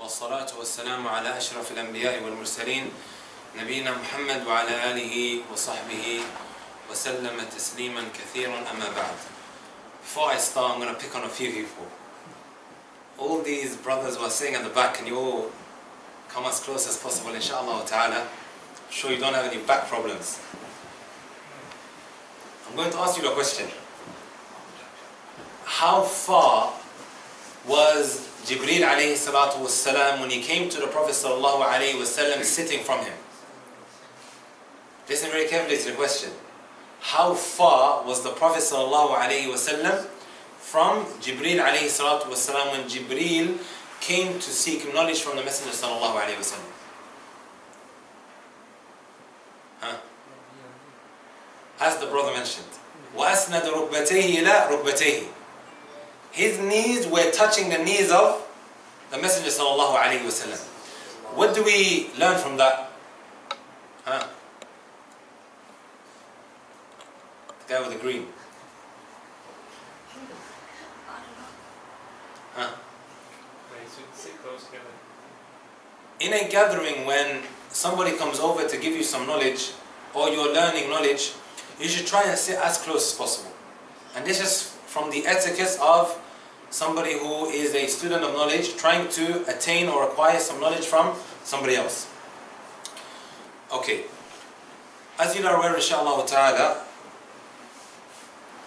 والصلاة والسلام على أشرف الأنبياء والمرسلين نبينا محمد وعلى آله وصحبه وسلم تسليما كثيرا أما بعد. Before I start, I'm going to pick on a few people. All these brothers who are sitting at the back, can you all come as close as possible, inshaAllah ta'ala? I'm sure you don't have any back problems. I'm going to ask you a question. How far was Jibreel alayhi salatu wassalam when he came to the Prophet sallallahu alayhi wasallam sitting from him? Listen very carefully to the question. How far was the Prophet sallallahu alayhi wasallam from Jibreel alayhi salatu wassalam when Jibreel came to seek knowledge from the Messenger sallallahu alayhi wasallam? As the brother mentioned, وَأَسْنَدَ رُكْبَتَيْهِ إِلَىٰ رُكْبَتَيْهِ. His knees were touching the knees of the Messenger sallallahu alayhi wasallam. What do we learn from that? The guy with the green. In a gathering, when somebody comes over to give you some knowledge or you're learning knowledge, you should try and sit as close as possible. And this is from the etiquette of somebody who is a student of knowledge trying to attain or acquire some knowledge from somebody else. Okay. As you are aware, inshaAllah ta'ala,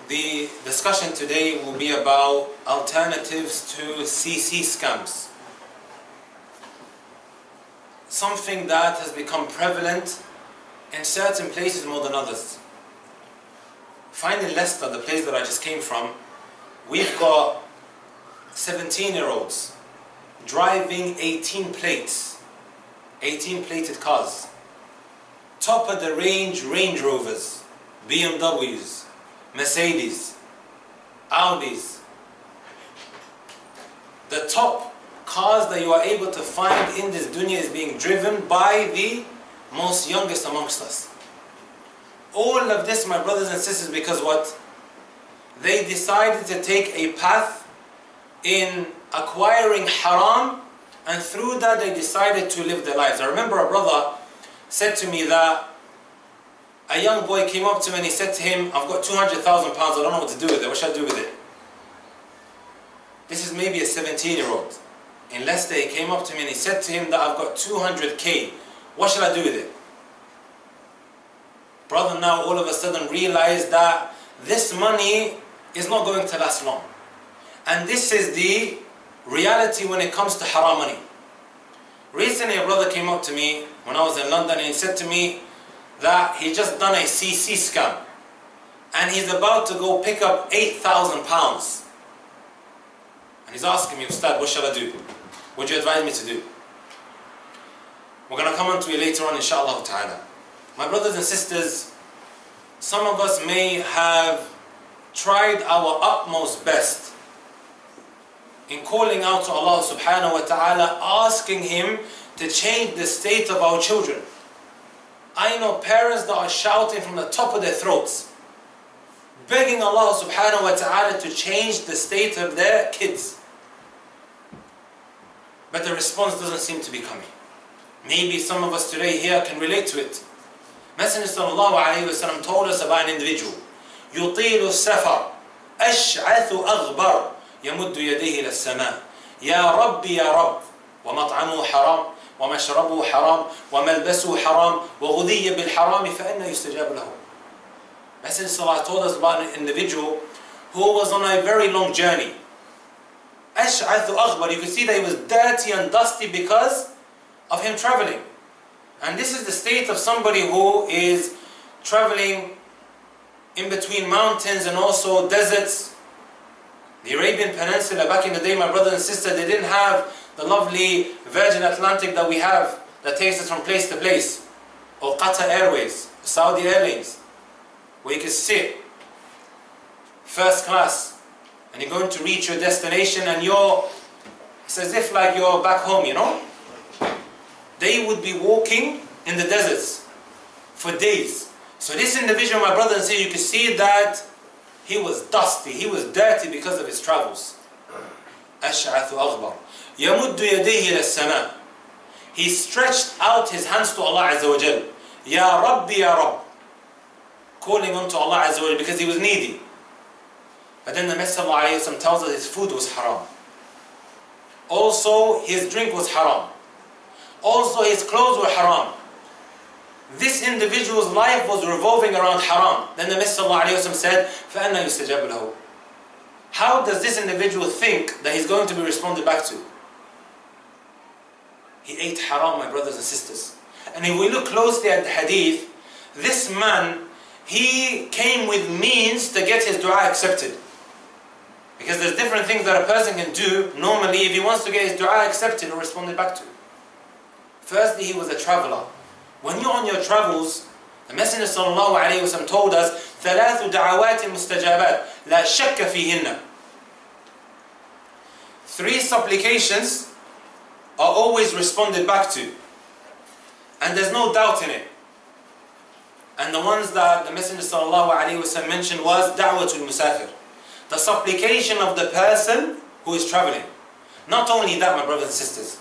the discussion today will be about alternatives to CC scams. Something that has become prevalent in certain places more than others. Find in Leicester, the place that I just came from, we've got 17-year-olds driving 18 plated cars. Top of the range Range Rovers, BMWs, Mercedes, Audis. The top cars that you are able to find in this dunya is being driven by the most youngest amongst us. All of this, my brothers and sisters, because what? They decided to take a path in acquiring haram, and through that they decided to live their lives. I remember a brother said to me that a young boy came up to him and he said to him, I've got 200,000 pounds, I don't know what to do with it, what should I do with it? This is maybe a 17-year-old. In Leicester, he came up to me and he said to him that I've got 200k, what should I do with it? Brother now all of a sudden realized that this money is not going to last long. And this is the reality when it comes to haram money. Recently a brother came up to me when I was in London and he said to me that he just done a CC scam and he's about to go pick up 8,000 pounds. And he's asking me, Ustadh, what shall I do? What do you advise me to do? We're going to come on to it later on, inshaAllah ta'ala. My brothers and sisters, some of us may have tried our utmost best in calling out to Allah subhanahu wa ta'ala, asking Him to change the state of our children. I know parents that are shouting from the top of their throats, begging Allah subhanahu wa ta'ala to change the state of their kids. But the response doesn't seem to be coming. Maybe some of us today here can relate to it. Messenger sallallahu alayhi wa sallam told us about an individual. يُطِيلُ السَّفَرِ أَشْعَثُ أَغْبَرُ يَمُدُّ يَدَيْهِ إِلَى السَّمَاءِ يَا رَبِّ يَا رَبِّ وَمَطْعَمُهُ حَرَامٌ وَمَشْرَبُهُ حَرَامٌ وَمَلْبَسُهُ حَرَامٌ وَغُذِيَّ بِالْحَرَامِ فَأَنَّ يُسْتَجَابُ لَهُ. Messenger sallallahu told us about an individual who was on a very long journey. أَشْعَثُ أَغْبَرُ. You can see that he was dirty and dusty because of him traveling. And this is the state of somebody who is traveling in between mountains and also deserts. The Arabian Peninsula back in the day, my brothers and sisters, they didn't have the lovely Virgin Atlantic that we have that takes us from place to place, or Qatar Airways, Saudi Airlines, where you can sit first class and you're going to reach your destination and it's as if like you're back home, you know. They would be walking in the deserts for days. So this individual, my brother and sister, you can see that he was dusty, he was dirty because of his travels. أشعث أغبر يَمُدُّ يَدَيْهِ إِلَى السَّمَاءِ. He stretched out his hands to Allah Azza wa Jal. Ya Rabbi, Ya Rabb. Calling on to Allah Azza wa Jal because he was needy. But then the Messenger ﷺ tells us his food was haram. Also his drink was haram. Also his clothes were haram. This individual's life was revolving around haram. Then the Messenger ﷺ said, فَأَنَّا يُسْتَجَابُ لَهُ. How does this individual think that he's going to be responded back to? He ate haram, my brothers and sisters. And if we look closely at the hadith, this man, he came with means to get his dua accepted. Because there's different things that a person can do normally if he wants to get his dua accepted or responded back to. Firstly, he was a traveler. When you're on your travels, the Messenger ﷺ told us, ثَلَاثُ دَعَوَاتٍ مُسْتَجَابَاتٍ لَا شَكَّ فِيهِنَّ. 3 supplications are always responded back to. And there's no doubt in it. And the ones that the Messenger ﷺ mentioned was da'watul musafir, the supplication of the person who is traveling. Not only that, my brothers and sisters,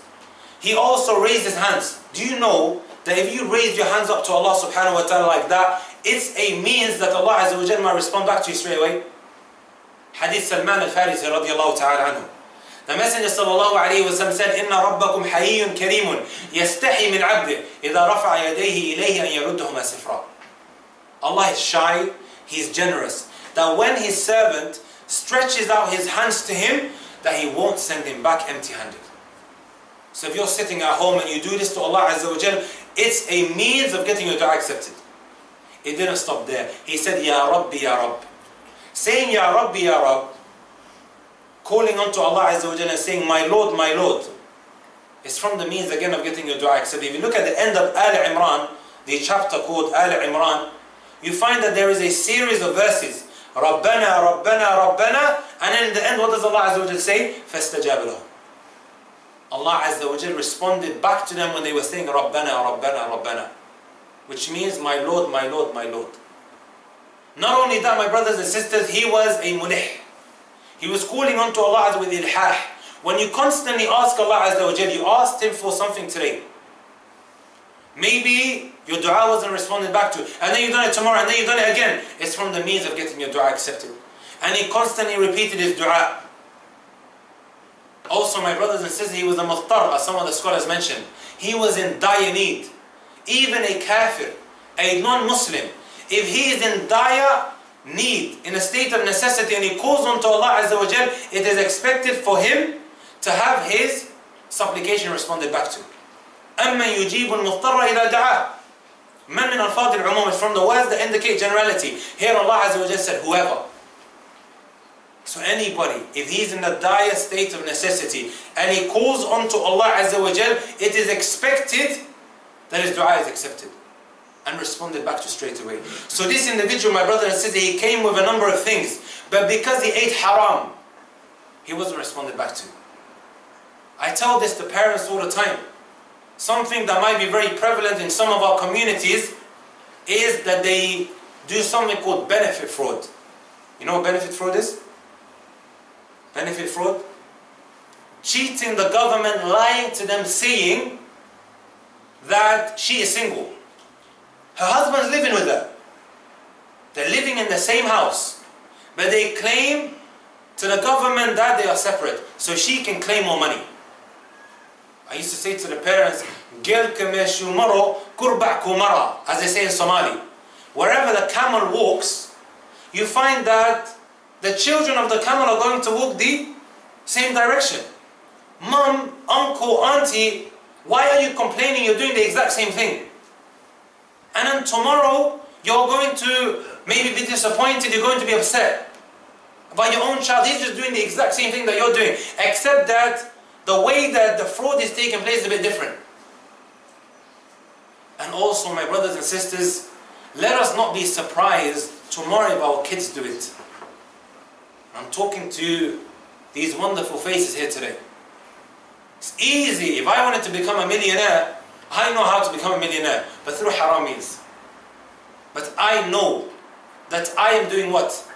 he also raised his hands. Do you know that if you raise your hands up to Allah subhanahu wa ta'ala like that, it's a means that Allah Azza wa Jalla might respond back to you straight away? Hadith Salman al-Farisi radiyallahu ta'ala anhu. The Messenger sallallahu alayhi wa sallam said, إِنَّ رَبَّكُمْ حَيِّيٌّ كَرِيمٌ يَسْتَحِي مِنْ عَبْدِهِ إِذَا رَفَعَ يَدَيْهِ إِلَيْهِ أَنْ يَرُدَّهُمَا سِفْرًا. Allah is shy, He is generous, that when His servant stretches out his hands to Him, that He won't send him back empty-handed. So if you're sitting at home and you do this to Allah Azza wa Jal, it's a means of getting your dua accepted. It didn't stop there. He said, Ya Rabbi, Ya Rabb. Saying Ya Rabbi, Ya Rabb, calling on to Allah Azza wa Jal and saying, my Lord, is from the means again of getting your dua accepted. If you look at the end of Al Imran, the chapter called Al Imran, you find that there is a series of verses. Rabbana, Rabbana, Rabbana. And then in the end, what does Allah Azza wa Jal say? فَاسْتَجَابَ لَهُمْ. Allah Azza wa Jal responded back to them when they were saying Rabbana, Rabbana, Rabbana. Which means, my Lord, my Lord, my Lord. Not only that, my brothers and sisters, he was a mulih. He was calling on to Allah Azza wa Jal with ilhah. When you constantly ask Allah Azza wa Jal, you asked Him for something today. Maybe your dua wasn't responded back to, and then you've done it tomorrow, and then you've done it again. It's from the means of getting your dua accepted. And he constantly repeated his dua. Also, my brothers and sisters, he was a muhtar, as some of the scholars mentioned. He was in dire need. Even a kafir, a non-Muslim, if he is in dire need, in a state of necessity, and he calls on to Allah Azza wa Jal, it is expected for him to have his supplication responded back to. أَمَّنْ يُجِيبُ الْمُضْطَرَّ إِذَا دَعَاهُ. Man min al-fadil umum is from the words that indicate generality. Here Allah Azza wa Jal said, whoever. So anybody, if he's in a dire state of necessity and he calls on to Allah Azza wa Jal, it is expected that his dua is accepted and responded back to straight away. So this individual, my brother and sister, he came with a number of things, but because he ate haram, he wasn't responded back to. I tell this to parents all the time. Something that might be very prevalent in some of our communities is that they do something called benefit fraud. You know what benefit fraud is? Benefit fraud? Cheating the government, lying to them, saying that she is single. Her husband's living with her. They're living in the same house. But they claim to the government that they are separate, so she can claim more money. I used to say to the parents, as they say in Somali. Wherever the camel walks, you find that the children of the camel are going to walk the same direction. Mom, uncle, auntie, why are you complaining? You're doing the exact same thing. And then tomorrow, you're going to maybe be disappointed, you're going to be upset about your own child. He's just doing the exact same thing that you're doing, except that the way that the fraud is taking place is a bit different. And also, my brothers and sisters, let us not be surprised tomorrow if our kids do it. I'm talking to these wonderful faces here today. It's easy. If I wanted to become a millionaire, I know how to become a millionaire, but through haram means. But I know that I am doing what?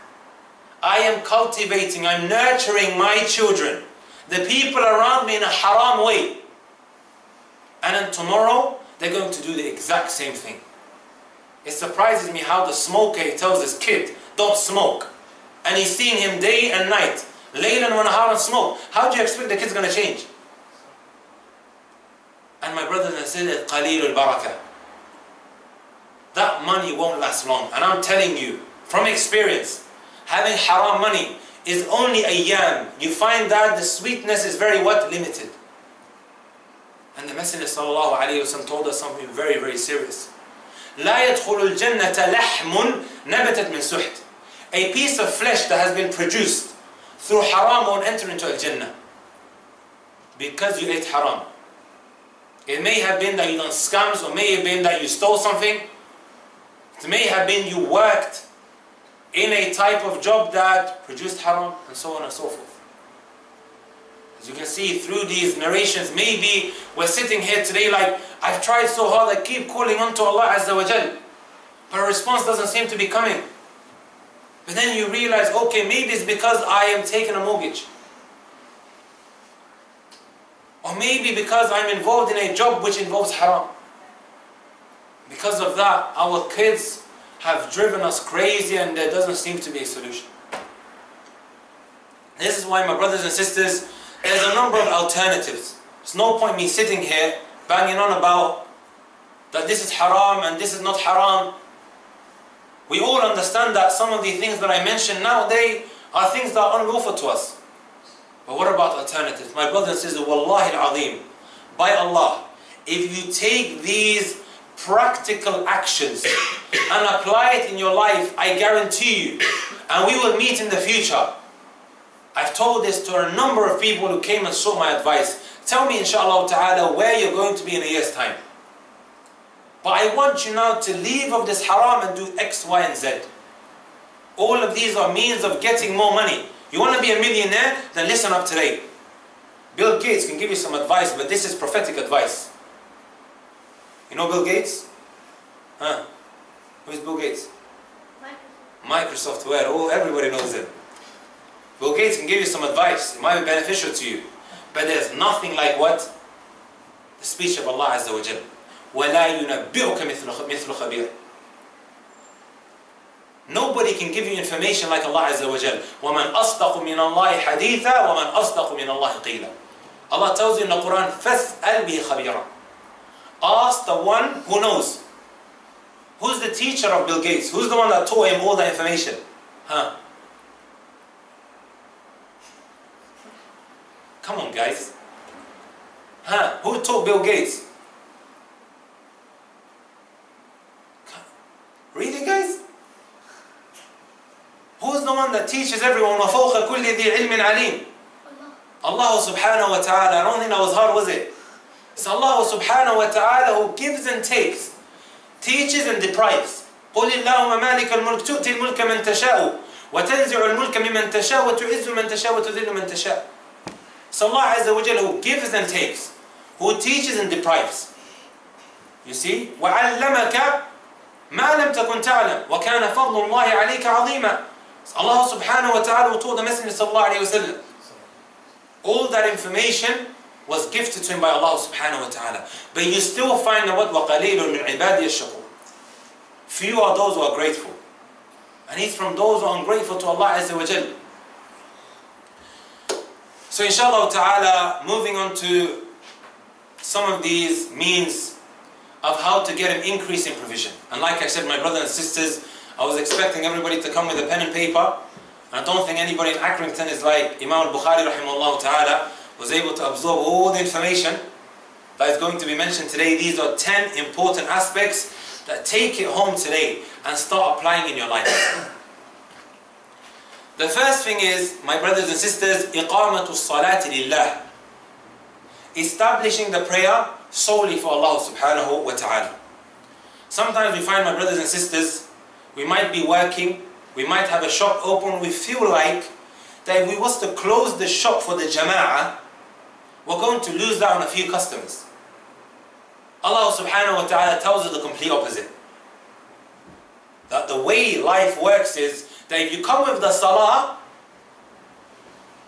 I am cultivating, I'm nurturing my children, the people around me in a haram way. And then tomorrow, they're going to do the exact same thing. It surprises me how the smoker, he tells his kid, don't smoke. And he's seeing him day and night, laylan wa naharan smoke. How do you expect the kid's going to change? And my brothers and sisters, qaleel al-barakah. That money won't last long. And I'm telling you, from experience, having haram money is only ayyam. You find that the sweetness is very what? Limited. And the Messenger sallallahu alayhi wa sallam told us something very, very serious. لا يدخل الجنة لحم نبتت من سحت. A piece of flesh that has been produced through haram won't enter into al-Jannah. Because you ate haram. It may have been that you done scams, or may have been that you stole something. It may have been you worked in a type of job that produced haram, and so on and so forth. As you can see through these narrations, maybe we're sitting here today like, I've tried so hard, I keep calling on to Allah Azza wa Jal, but a response doesn't seem to be coming. But then you realize, okay, maybe it's because I am taking a mortgage. Or maybe because I'm involved in a job which involves haram. Because of that, our kids have driven us crazy and there doesn't seem to be a solution. This is why, my brothers and sisters, there's a number of alternatives. There's no point me sitting here banging on about that this is haram and this is not haram. We all understand that some of the things that I mentioned now, they are things that are unlawful to us. But what about alternatives? My brothers and sisters, wallahi al-azim, by Allah, if you take these practical actions and apply it in your life, I guarantee you, and we will meet in the future. I've told this to a number of people who came and sought my advice. Tell me, inshallah ta'ala, where you're going to be in a year's time. But I want you now to leave of this haram and do X, Y, and Z. All of these are means of getting more money. You want to be a millionaire? Then listen up today. Bill Gates can give you some advice, but this is prophetic advice. You know Bill Gates? Huh? Who is Bill Gates? Microsoft. Where? Oh, everybody knows him. Bill Gates can give you some advice. It might be beneficial to you. But there's nothing like what? The speech of Allah Azza wa Jalla. وَلَا يُنَبِّئُكَ مِثْلُ خَبِيرٍ. Nobody can give you information like Allah Azza wa Jalla. وَمَنْ أَصْدَقُ مِنَ اللَّهِ حَدِيثًا وَمَنْ أَصْدَقُ مِنَ اللَّهِ قِيلًا. Allah tells you in the Quran, فَاسْأَلْ بِهِ خَبِيرًا. Ask the one who knows. Who's the teacher of Bill Gates? Who's the one that taught him all the information? Huh? Come on, guys. Huh? Who taught Bill Gates? Really, guys? Who's the one that teaches everyone? وَفَوْقَ كُلِّ ذِي عِلْمٍ عَلِيمٍ. Allah subhanahu wa ta'ala. I don't think that was hard, was it? It's Allah subhanahu wa ta'ala who gives and takes, teaches and deprives. قُلِ اللَّهُمَ مَالِكَ الْمُلْكِ تُؤْتِي الْمُلْكَ مَنْ تَشَاءُ وَتَنْزِعُ الْمُلْكَ مِمَنْ تَشَاءُ وَتُعِزُّ مَنْ تَشَاءُ وَتُذِلُّ مَنْ تَشَاءُ. So Allah Azza wa Jalla who gives and takes, who teaches and deprives. You see? وَعَلَّمَكَ مَا لَمْ تَكُنْ تَعْلَمْ وَكَانَ فَضْلُ اللَّهِ عَلَيْكَ عَظِيمًا. Allah subhanahu wa ta'ala who told the Messenger sallallahu alayhi wa sallam. All that information was gifted to him by Allah subhanahu wa ta'ala. But you still find that what وَقَلِيلٌ مِنْ عِبَادِيَ الشَّكُورِ. Few are those who are grateful. And he's from those who are ungrateful to Allah Azza wa Jalla. So inshallah ta'ala, moving on to some of these means of how to get an increase in provision. And like I said, my brothers and sisters, I was expecting everybody to come with a pen and paper. And I don't think anybody in Accrington is like Imam al-Bukhari rahimahullah ta'ala, was able to absorb all the information that is going to be mentioned today. These are 10 important aspects that take it home today and start applying in your life. The first thing is, my brothers and sisters, إِقَامَةُ الصَّلَاةِ لِلَّهِ. Establishing the prayer solely for Allah subhanahu wa ta'ala. Sometimes we find, my brothers and sisters, we might be working, we might have a shop open, we feel like that if we was to close the shop for the jama'ah, we're going to lose out on a few customers. Allah subhanahu wa ta'ala tells us the complete opposite. That the way life works is that if you come with the salah,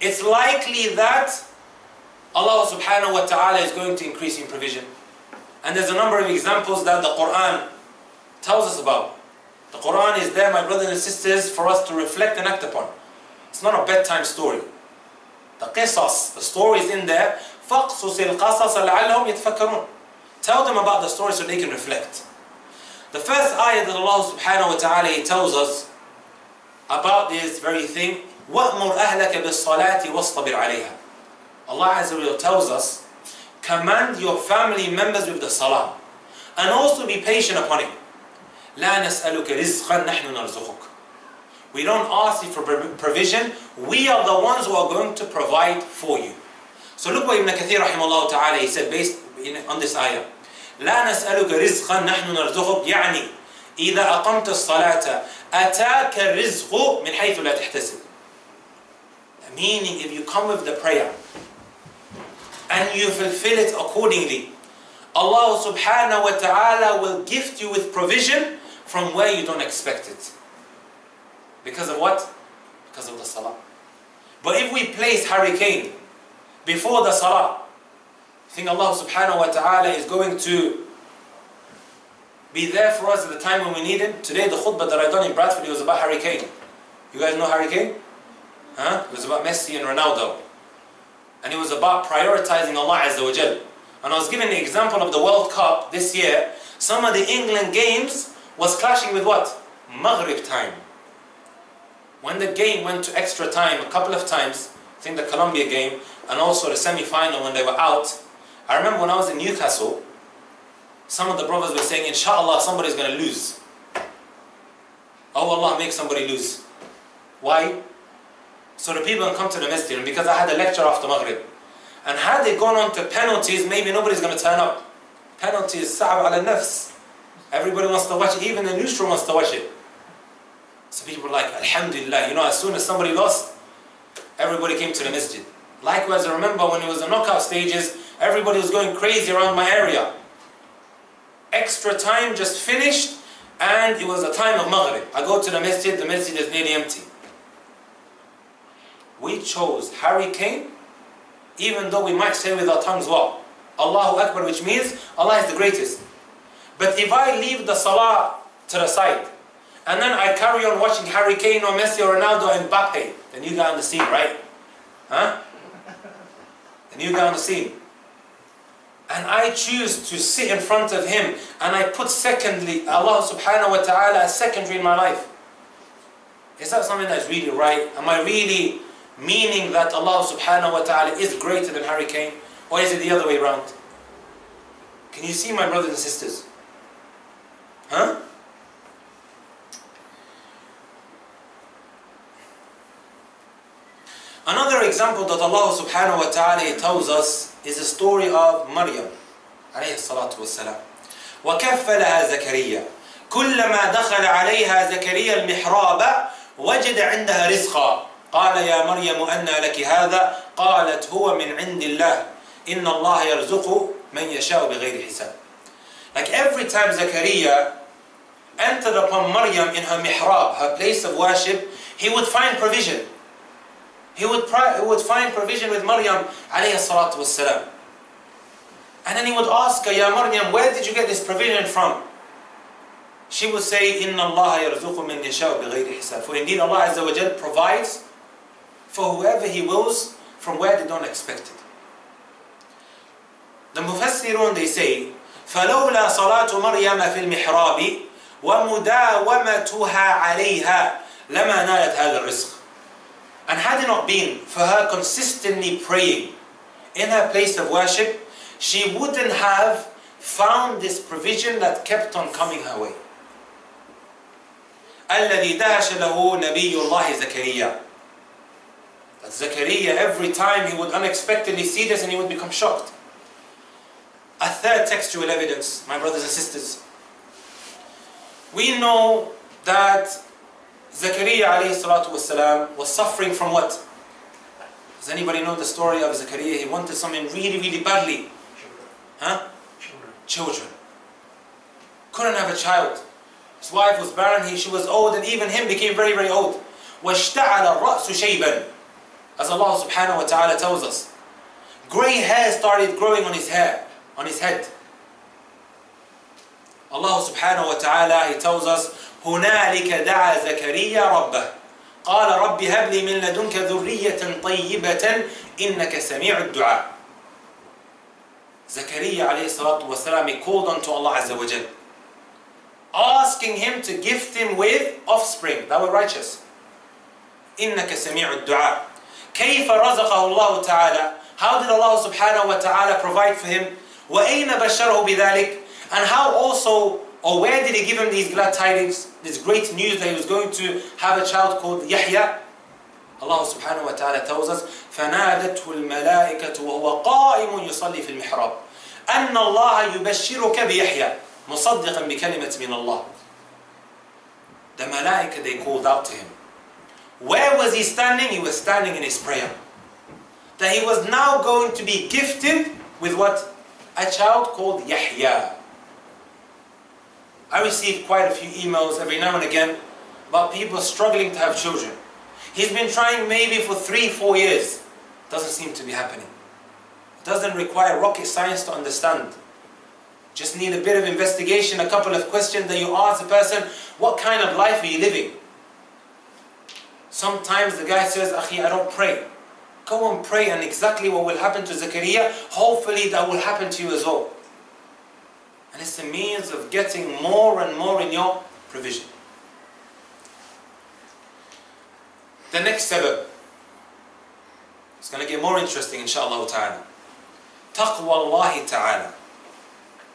it's likely that Allah subhanahu wa ta'ala is going to increase in provision. And there's a number of examples that the Quran tells us about. The Quran is there, my brothers and sisters, for us to reflect and act upon. It's not a bedtime story. The qisas, the story is in there. فَقْصُصِ الْقَصَصَ لَعَلَّهُمْ يَتَفَكَّرُونَ. Tell them about the story so they can reflect. The first ayah that Allah subhanahu wa ta'ala tells us about this very thing, وَأْمُرْ أَهْلَكَ بِالصَّلَاةِ وَاصْطَبِرْ عَلَيْهَا. Allah Azza wa Jalla tells us, command your family members with the salah and also be patient upon it. لَا نَسْأَلُكَ رِزْقًا نَحْنُ نَرْزُقُكَ. We don't ask you for provision, we are the ones who are going to provide for you. So look what Ibn Kathir rahimahullah ta'ala he said based on this ayah. لا نسألك رزقا نحن نرزقك يعني إذا أقمت الصلاة أتاك الرزق من حيث لا تحتسب. Meaning, if you come with the prayer and you fulfill it accordingly, Allah subhanahu wa ta'ala will gift you with provision from where you don't expect it. Because of what? Because of the salah. But if we place hurricane before the salah, you think Allah subhanahu wa ta'ala is going to be there for us at the time when we need Him? Today the khutbah that I done in Bradford, it was about hurricane. You guys know hurricane? Huh? It was about Messi and Ronaldo. And it was about prioritizing Allah Azza wa Jal. And I was giving the example of the World Cup this year. Some of the England games was clashing with what? Maghrib time. When the game went to extra time a couple of times, I think the Colombia game and also the semi-final when they were out, I remember when I was in Newcastle, some of the brothers were saying, Inshallah, somebody's going to lose. Oh Allah, make somebody lose. Why? So the people can come to the masjid, and because I had a lecture after Maghrib. And had they gone on to penalties, maybe nobody's going to turn up. Penalties, sa'ab ala nafs. Everybody wants to watch it, even the neutral wants to watch it. So people were like, Alhamdulillah, you know, as soon as somebody lost, everybody came to the masjid. Likewise, I remember when it was the knockout stages, everybody was going crazy around my area. Extra time just finished, and it was the time of Maghrib. I go to the masjid is nearly empty. We chose hurricane, even though we might say with our tongues what? Allahu Akbar, which means Allah is the greatest. But if I leave the salah to the side, and then I carry on watching hurricane or Messi or Ronaldo and Mbappe, the new guy on the scene, right? Huh? The new guy on the scene. And I choose to sit in front of him, and I put secondly, Allah subhanahu wa ta'ala as secondary in my life. Is that something that's really right? Am I really meaning that Allah subhanahu wa ta'ala is greater than hurricane? Or is it the other way around? Can you see, my brothers and sisters? Huh? Another example that Allah subhanahu wa ta'ala tells us is the story of Maryam عليه الصلاة والسلام. وكفلها زكريا كلما دخل عليها زكريا المحراب وجد عندها رزقا قال يا مريم أنى لك هذا قالت هو من عند الله إن الله يرزق من يشاء بغير حساب. Like every time Zakaria entered upon Maryam in her mihrab, her place of worship, he would find provision. He would find provision with Maryam alayhi salatu wassalam. And then he would ask her, Ya Maryam, where did you get this provision from? She would say, Inna Allah yarzuqu min yasha'u bighayri hisab. For indeed Allah Azza wa Jal provides for whoever He wills from where they don't expect it. The Mufassirun, they say, فَلَوْلَا صَلَاةُ مَرْيَمَ فِي الْمِحْرَابِ وَمُدَاوَمَتُهَا عَلَيْهَا لَمَا نَالَتْ هَذَا الرِّزْقِ. And had it not been for her consistently praying in her place of worship, she wouldn't have found this provision that kept on coming her way. الَّذِي دَهَشَ لَهُ نَبِيُّ اللَّهِ زَكَرِيَّا. That Zakaria, every time he would unexpectedly see this and he would become shocked. A third textual evidence, my brothers and sisters. We know that Zakaria alayhi salatu wasalam was suffering from what? Does anybody know the story of Zakaria? He wanted something really, really badly. Huh? Children. Couldn't have a child. His wife was barren, she was old, and even him became very, very old. وَاشْتَعَلَ الرَّأْسُ شَيْبًا. As Allah subhanahu wa ta'ala tells us. Grey hair started growing on his hair, on his head. Allah subhanahu wa ta'ala, He tells us, هُنَالِكَ دَعَى زَكَرِيَّا رَبَّهُ قَالَ رَبِّ هَبْ لِي مِن لَدُنْكَ ذُرِّيَّةً طَيِّبَةً إِنَّكَ سَمِيعُ الدُّعَاءِ. Zakaria alayhi salatu wasalam, he called unto Allah Azza wa Jal, asking Him to gift him with offspring that were righteous. إِنَّكَ سَمِيعُ الدُّعَاءِ. كَيْفَ رَزَقَهُ اللَّهُ تَعَالَى. How did Allah subhanahu wa ta'ala provide for him? وَأَيْنَ بَشَّرَهُ بِذَلِكَ. And how also, or where did He give him these glad tidings, this great news that he was going to have a child called Yahya? Allah subhanahu wa ta'ala tells us, فَنَادَتْهُ الْمَلَائِكَةُ وَهُوَ قَائِمٌ يُصَلِّي فِي الْمِحْرَابِ أَنَّ اللَّهَ يُبَشِّرُكَ بِيَحْيَى مُصَدِّقًا بِكَلِمَةٍ مِّنَ اللَّهِ. The malaika, they called out to him. Where was he standing? He was standing in his prayer. That he was now going to be gifted with what? A child called Yahya. I receive quite a few emails every now and again about people struggling to have children. He's been trying maybe for 3-4 years. Doesn't seem to be happening. It doesn't require rocket science to understand. Just need a bit of investigation, a couple of questions that you ask the person, what kind of life are you living? Sometimes the guy says, Akhi, I don't pray. Go and pray, and exactly what will happen to Zakaria, hopefully that will happen to you as well. And it's a means of getting more and more in your provision. The next sabab, it's going to get more interesting inshaAllah ta'ala. Taqwa Allahi ta'ala.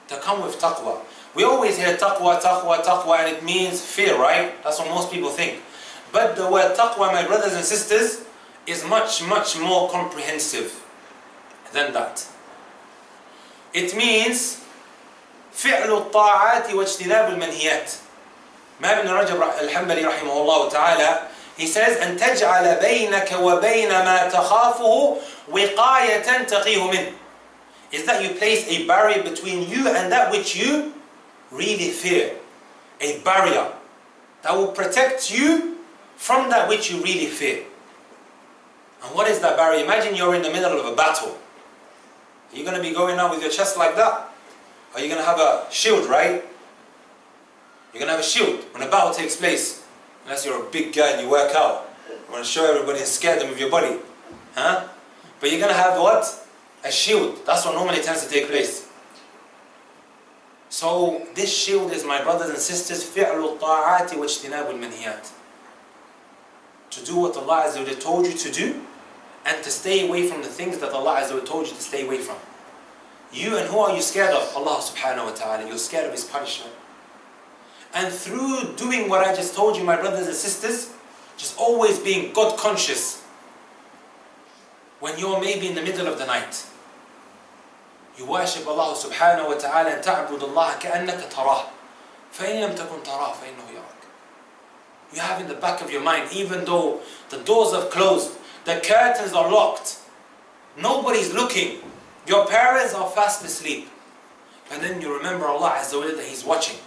To come with taqwa. We always hear taqwa, taqwa, taqwa, and it means fear, right? That's what most people think. But the word taqwa, my brothers and sisters, is much, much more comprehensive than that. It means فعل الطاعات واجتناب المنهيات. ما ابن رجب الحنبلي رحمه الله تعالى, he says, أن تجعل بينك وبين ما تخافه وقاية تقيه منه. Is that you place a barrier between you and that which you really fear. A barrier that will protect you from that which you really fear. And what is that barrier? Imagine you're in the middle of a battle. Are you going to be going out with your chest like that? Are you going to have a shield, right? You're going to have a shield when a battle takes place. Unless you're a big guy and you work out. You want to show everybody and scare them with your body. Huh? But you're going to have what? A shield. That's what normally tends to take place. So this shield is, my brothers and sisters, فِعْلُ الطَّاعَاتِ وَاجْتِنَابُ الْمَنْهِيَاتِ. To do what Allah Azza wa Jalla told you to do, and to stay away from the things that Allah Azza wa Jalla told you to stay away from. You, and who are you scared of? Allah subhanahu wa ta'ala. You're scared of His punishment. And through doing what I just told you, my brothers and sisters, just always being God conscious. When you're maybe in the middle of the night, you worship Allah subhanahu wa ta'ala and ta'bud Allah كأنك تراه فإن لم تكن تراه فإنه يراك. You have in the back of your mind, even though the doors are closed, the curtains are locked, nobody's looking, your parents are fast asleep, but then you remember Allah Azza wa Jalla, that He's watching.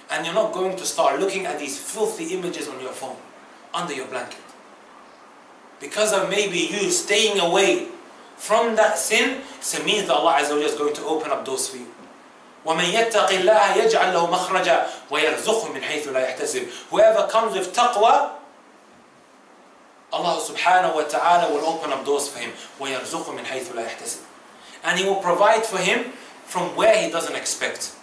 And you're not going to start looking at these filthy images on your phone, under your blanket. Because of maybe you staying away from that sin, it means that Allah Azza wa Jalla is going to open up doors for you. وَمَنْ يَتَّقِ اللَّهَ يَجْعَلْ لَهُ مَخْرَجًا وَيَرْزُقْهُ مِنْ حَيْثُ لَا يَحْتَسِبُ. Whoever comes with taqwa, Allah subhanahu wa ta'ala will open up doors for him. وَيَرْزُقْهُ مِنْ حَيْثُ لَا يَحْتَسِبُ. And He will provide for him from where he doesn't expect.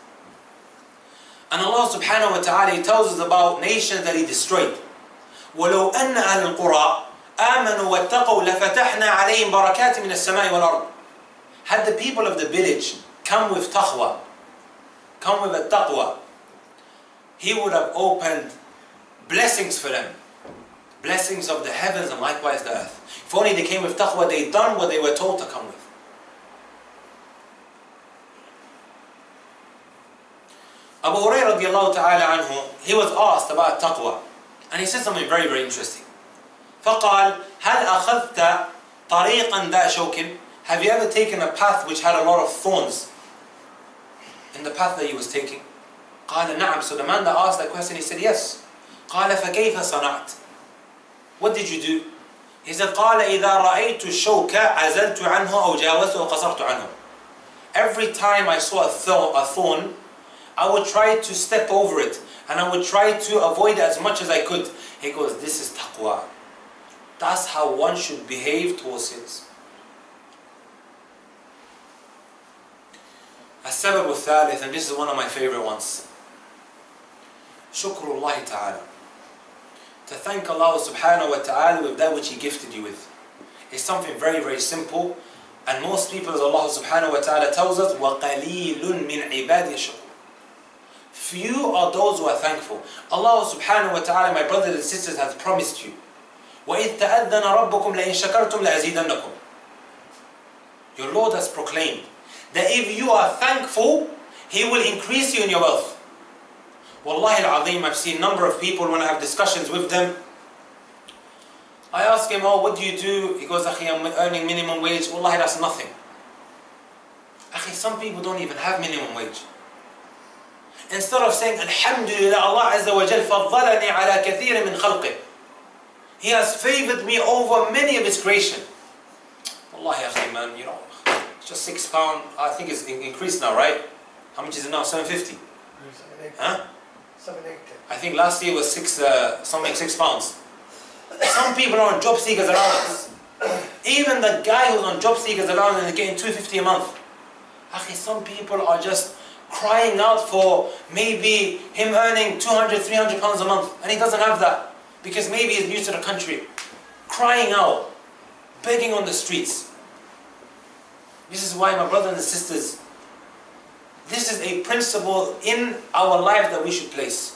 And Allah subhanahu wa ta'ala, He tells us about nations that He destroyed. وَلَوْ أَنَّ أَهْلَ الْقُرَىٰ آمَنُوا وَاتَّقَوْا لَفَتَحْنَا عَلَيْهِمْ بَرَكَاتٍ مِنَ السَّمَاءِ وَالْأَرْضِ. Had the people of the village come with taqwa, come with a taqwa, He would have opened blessings for them. Blessings of the heavens and likewise the earth. If only they came with taqwa, they done what they were told to come with. Abu Hurairah radiallahu ta'ala anhu, he was asked about taqwa, and he said something very, very interesting. فقال هل أخذت طريقا ذا شوك? Have you ever taken a path which had a lot of thorns in the path that he was taking? قال نعم. So the man that asked that question, he said yes. قال فكيف صنعت? What did you do? He said, قال إذا رأيت الشوك عزلت عنه أو جاوزته وقصرت عنه. Every time I saw a thorn, I would try to step over it and I would try to avoid it as much as I could. He goes, this is taqwa. That's how one should behave towards sins. السبب الثالث, and this is one of my favorite ones. شكر الله تعالى. To thank Allah subhanahu wa ta'ala with that which He gifted you with. It's something very, very simple. And most people, as Allah subhanahu wa ta'ala tells us, وَقَلِيلٌ مِّنْ عِبَادِ الشُّكُرِ. Few are those who are thankful. Allah subhanahu wa ta'ala, my brothers and sisters, has promised you. وَإِذْ تَأَذَّنَ رَبُّكُمْ لَإِنْ شَكَرْتُمْ لَأَزِيدَنَّكُمْ. Your Lord has proclaimed that if you are thankful, He will increase you in your wealth. Wallahi al-Azim, I've seen a number of people when I have discussions with them. I ask him, oh, what do you do? He goes, Akhi, I'm earning minimum wage. Wallahi, that's nothing. Akhi, some people don't even have minimum wage. Instead of saying, Alhamdulillah, Allah Azza wa Jal فَضَّلَنِي عَلَى كَثِيرٍ مِّن خَلْقِهِ. He has favored me over many of His creation. Wallahi, Akhi, man, you know, it's just £6. I think it's increased now, right? How much is it now? 750? Huh? 780. I think last year was £6. Some people are on job seekers allowance. Even the guy who's on job seekers allowance is getting $250 a month. Akhi, some people are just crying out for maybe him earning £200, £300 a month, and he doesn't have that because maybe he's new to the country. Crying out, begging on the streets. This is why, my brothers and sisters, this is a principle in our life that we should place.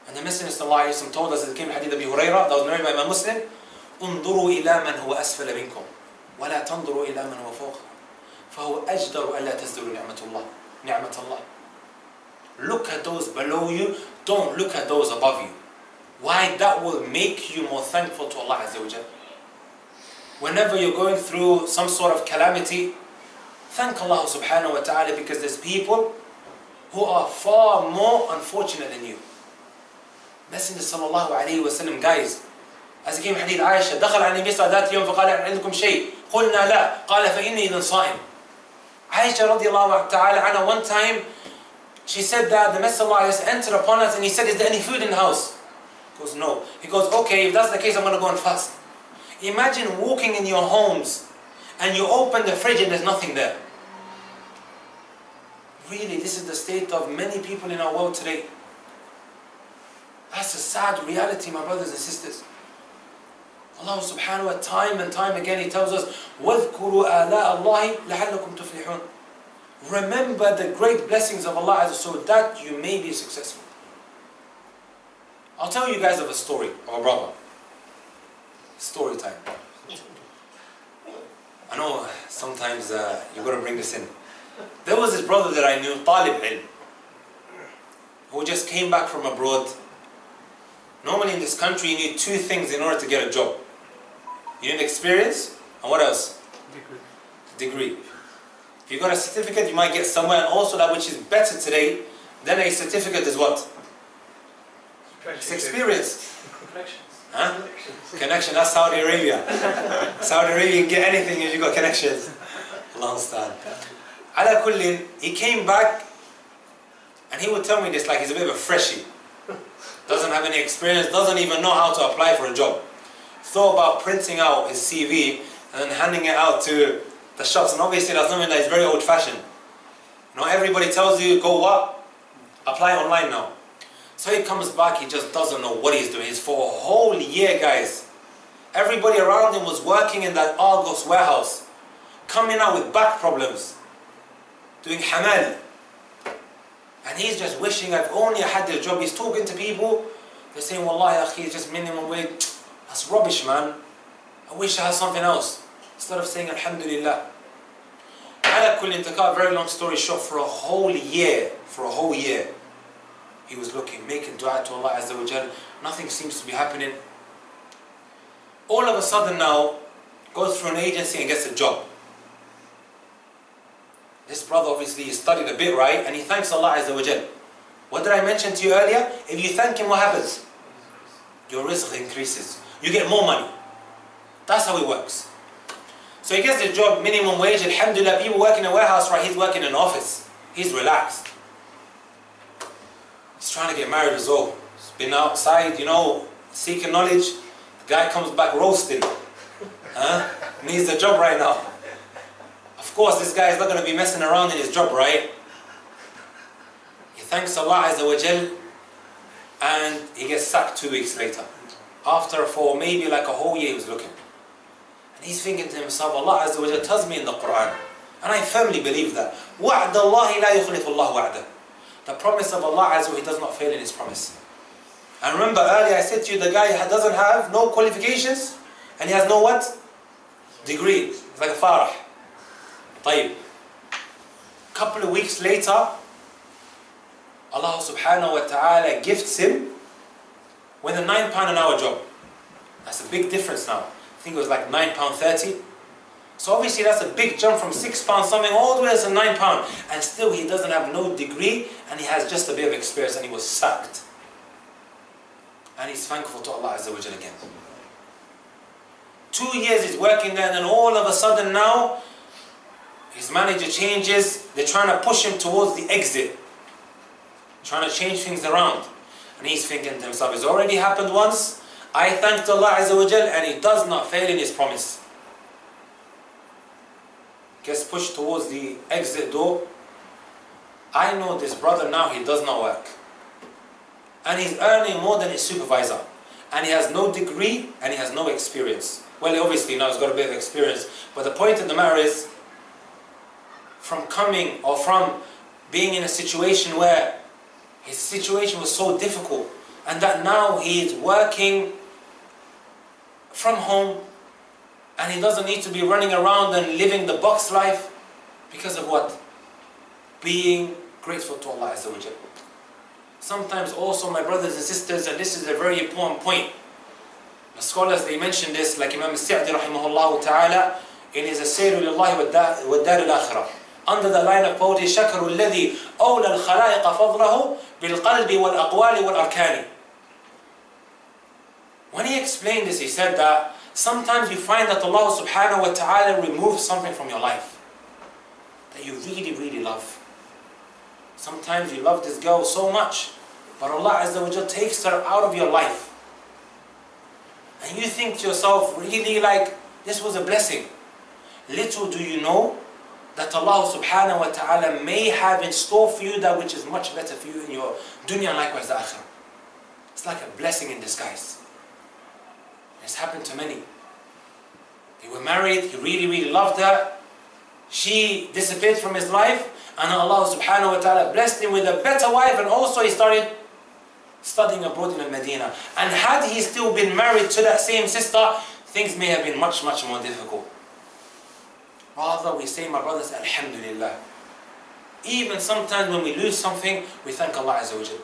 And the Messenger sallallahu alayhi wa sallam told us, it came in hadith Abi Hurairah, that was narrated by Imam Muslim, انظروا إلى من هو أسفل منكم ولا تنظروا إلى من هو فوق فهو أجدر ألا تزدروا نعمة الله. Look at those below you, don't look at those above you. Why? That will make you more thankful to Allah Azza wa Jal. Whenever you're going through some sort of calamity, thank Allah subhanahu wa ta'ala, because there's people who are far more unfortunate than you. Messenger sallallahu alayhi wa sallam, guys, as it came in hadith Aisha, دخل على النبي صلى الله عليه وسلم فقال عندكم شيء قلنا لا قال فإني إذن صائم. Aisha radiallahu ta'ala anha, one time she said that the Messenger sallallahu alayhi wa sallam entered upon us and he said, is there any food in the house? He goes, no. He goes, okay, if that's the case, I'm going to go and fast. Imagine walking in your homes and you open the fridge and there's nothing there. Really, this is the state of many people in our world today. That's a sad reality, my brothers and sisters. Allah subhanahu wa ta'ala, time and time again, He tells us, وَاذْكُرُوا آلَاءَ اللَّهِ لَعَلَّكُمْ تُفْلِحُونَ. Remember the great blessings of Allah so that you may be successful. I'll tell you guys of a story of a brother. Story time. I know sometimes you've got to bring this in. There was this brother that I knew, Talib Ilm, who just came back from abroad. Normally in this country you need two things in order to get a job. You need experience, and what else? Degree. If you got a certificate, you might get somewhere, and also that which is better today than a certificate is what? It's experience. Connections. Huh? Connection, that's Saudi Arabia. Saudi Arabia, you can get anything if you got connections. Allah understand. Ala kullin, he came back and he would tell me this like he's a bit of a freshie. Doesn't have any experience, doesn't even know how to apply for a job. Thought about printing out his CV and then handing it out to the shops, and obviously that's something that is very old fashioned. You know, everybody tells you, go what? Apply online now. So he comes back, he just doesn't know what he's doing. He's for a whole year, guys. Everybody around him was working in that Argos warehouse, coming out with back problems, doing hamal. And he's just wishing, if only I had this job. He's talking to people, they're saying, Wallahi, akhi, it's just minimum wage. That's rubbish, man. I wish I had something else. Instead of saying, Alhamdulillah. Ala kullin, to cut a very long story short, for a whole year, he was looking, making dua to Allah Azza wa Jal. Nothing seems to be happening. All of a sudden now, goes through an agency and gets a job. This brother obviously studied a bit, right? And he thanks Allah Azza wa Jal. What did I mention to you earlier? If you thank Him, what happens? Your rizq increases. You get more money. That's how it works. So he gets the job, minimum wage, alhamdulillah, people work in a warehouse, right? He's working in an office. He's relaxed. He's trying to get married as well. He's been outside, you know, seeking knowledge. The guy comes back roasting. Needs a job right now. Of course, this guy is not going to be messing around in his job, right? He thanks Allah Azza wa Jal, and he gets sacked 2 weeks later. After for maybe like a whole year he was looking. And he's thinking to himself, Allah Azza wa Jal tells me in the Quran, and I firmly believe that, وَعْدَ اللَّهِ لَا يُخْلِفُ اللَّهُ وَعْدَهُ. The promise of Allah Azza wa Jal, He does not fail in His promise. And remember earlier I said to you, the guy doesn't have no qualifications, and he has no what? Degree. It's like a farah. طيب. Couple of weeks later, Allah subhanahu wa ta'ala gifts him with a £9 an hour job. That's a big difference now. I think it was like £9.30. So obviously that's a big jump from £6 something all the way to £9. And still he doesn't have no degree, and he has just a bit of experience, and he was sacked. And he's thankful to Allah Azza wa Jal again. 2 years he's working there, and then all of a sudden now, his manager changes. They're trying to push him towards the exit. Trying to change things around. And he's thinking to himself, it's already happened once. I thanked Allah Azza wa Jal, and He does not fail in His promise. Gets pushed towards the exit door. I know this brother now, he does not work. And he's earning more than his supervisor. And he has no degree, and he has no experience. Well, obviously now he's got a bit of experience. But the point of the matter is, from coming or from being in a situation where his situation was so difficult, and that now he is working from home, and he doesn't need to be running around and living the box life, because of what? Being grateful to Allah Azza wa Jal. Sometimes also, my brothers and sisters, and this is a very important point, the scholars, they mention this, like Imam Sa'di rahimahullah ta'ala, in his As-Sayru lillahi wa Dar al-Akhirah. Under the line of poetry, شَكَرُ الَّذِي أَوْلَى الْخَلَائِقَ فَضْلَهُ بِالْقَلْبِ وَالْأَقْوَالِ وَالْأَرْكَانِ. When he explained this, he said that sometimes you find that Allah subhanahu wa ta'ala removes something from your life that you really, really love. Sometimes you love this girl so much, but Allah Azza wa Jal takes her out of your life. And you think to yourself, really, like, this was a blessing. Little do you know that Allah subhanahu wa ta'ala may have in store for you that which is much better for you in your dunya and likewise the akhirah. It's like a blessing in disguise. It's happened to many. They were married, he really, really loved her. She disappeared from his life, and Allah subhanahu wa ta'ala blessed him with a better wife, and also he started studying abroad in Medina. And had he still been married to that same sister, things may have been much, much more difficult. Rather, we say, my brothers, Alhamdulillah. Even sometimes when we lose something, we thank Allah Azza wa Jal.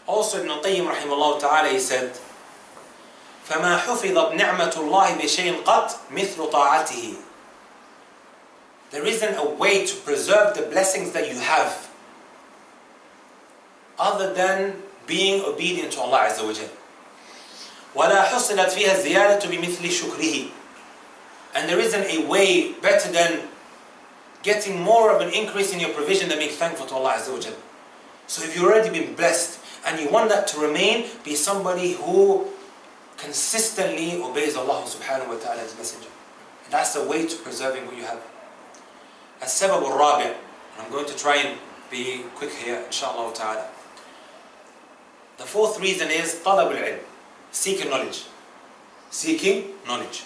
Also, Ibn Qayyim rahimahullah ta'ala, he said, فَمَا حُفِظَتْ نِعْمَةُ اللَّهِ بِشَيْءٍ قَطْ مِثْلُ طَاعَتِهِ. There isn't a way to preserve the blessings that you have other than being obedient to Allah Azza wa Jal. وَلَا حُصِلَتْ فِيهَا الزِّيَادَةُ بِمِثْلِ شُكْرِهِ. And there isn't a way better than getting more of an increase in your provision than being thankful to Allah Azza wa Jal. So if you've already been blessed and you want that to remain, be somebody who consistently obeys Allah subhanahu wa ta'ala, His messenger. And that's the way to preserving what you have. السبب الرابع, and I'm going to try and be quick here, inshallah ta'ala. The fourth reason is طلب العلم, seeking knowledge. Seeking knowledge.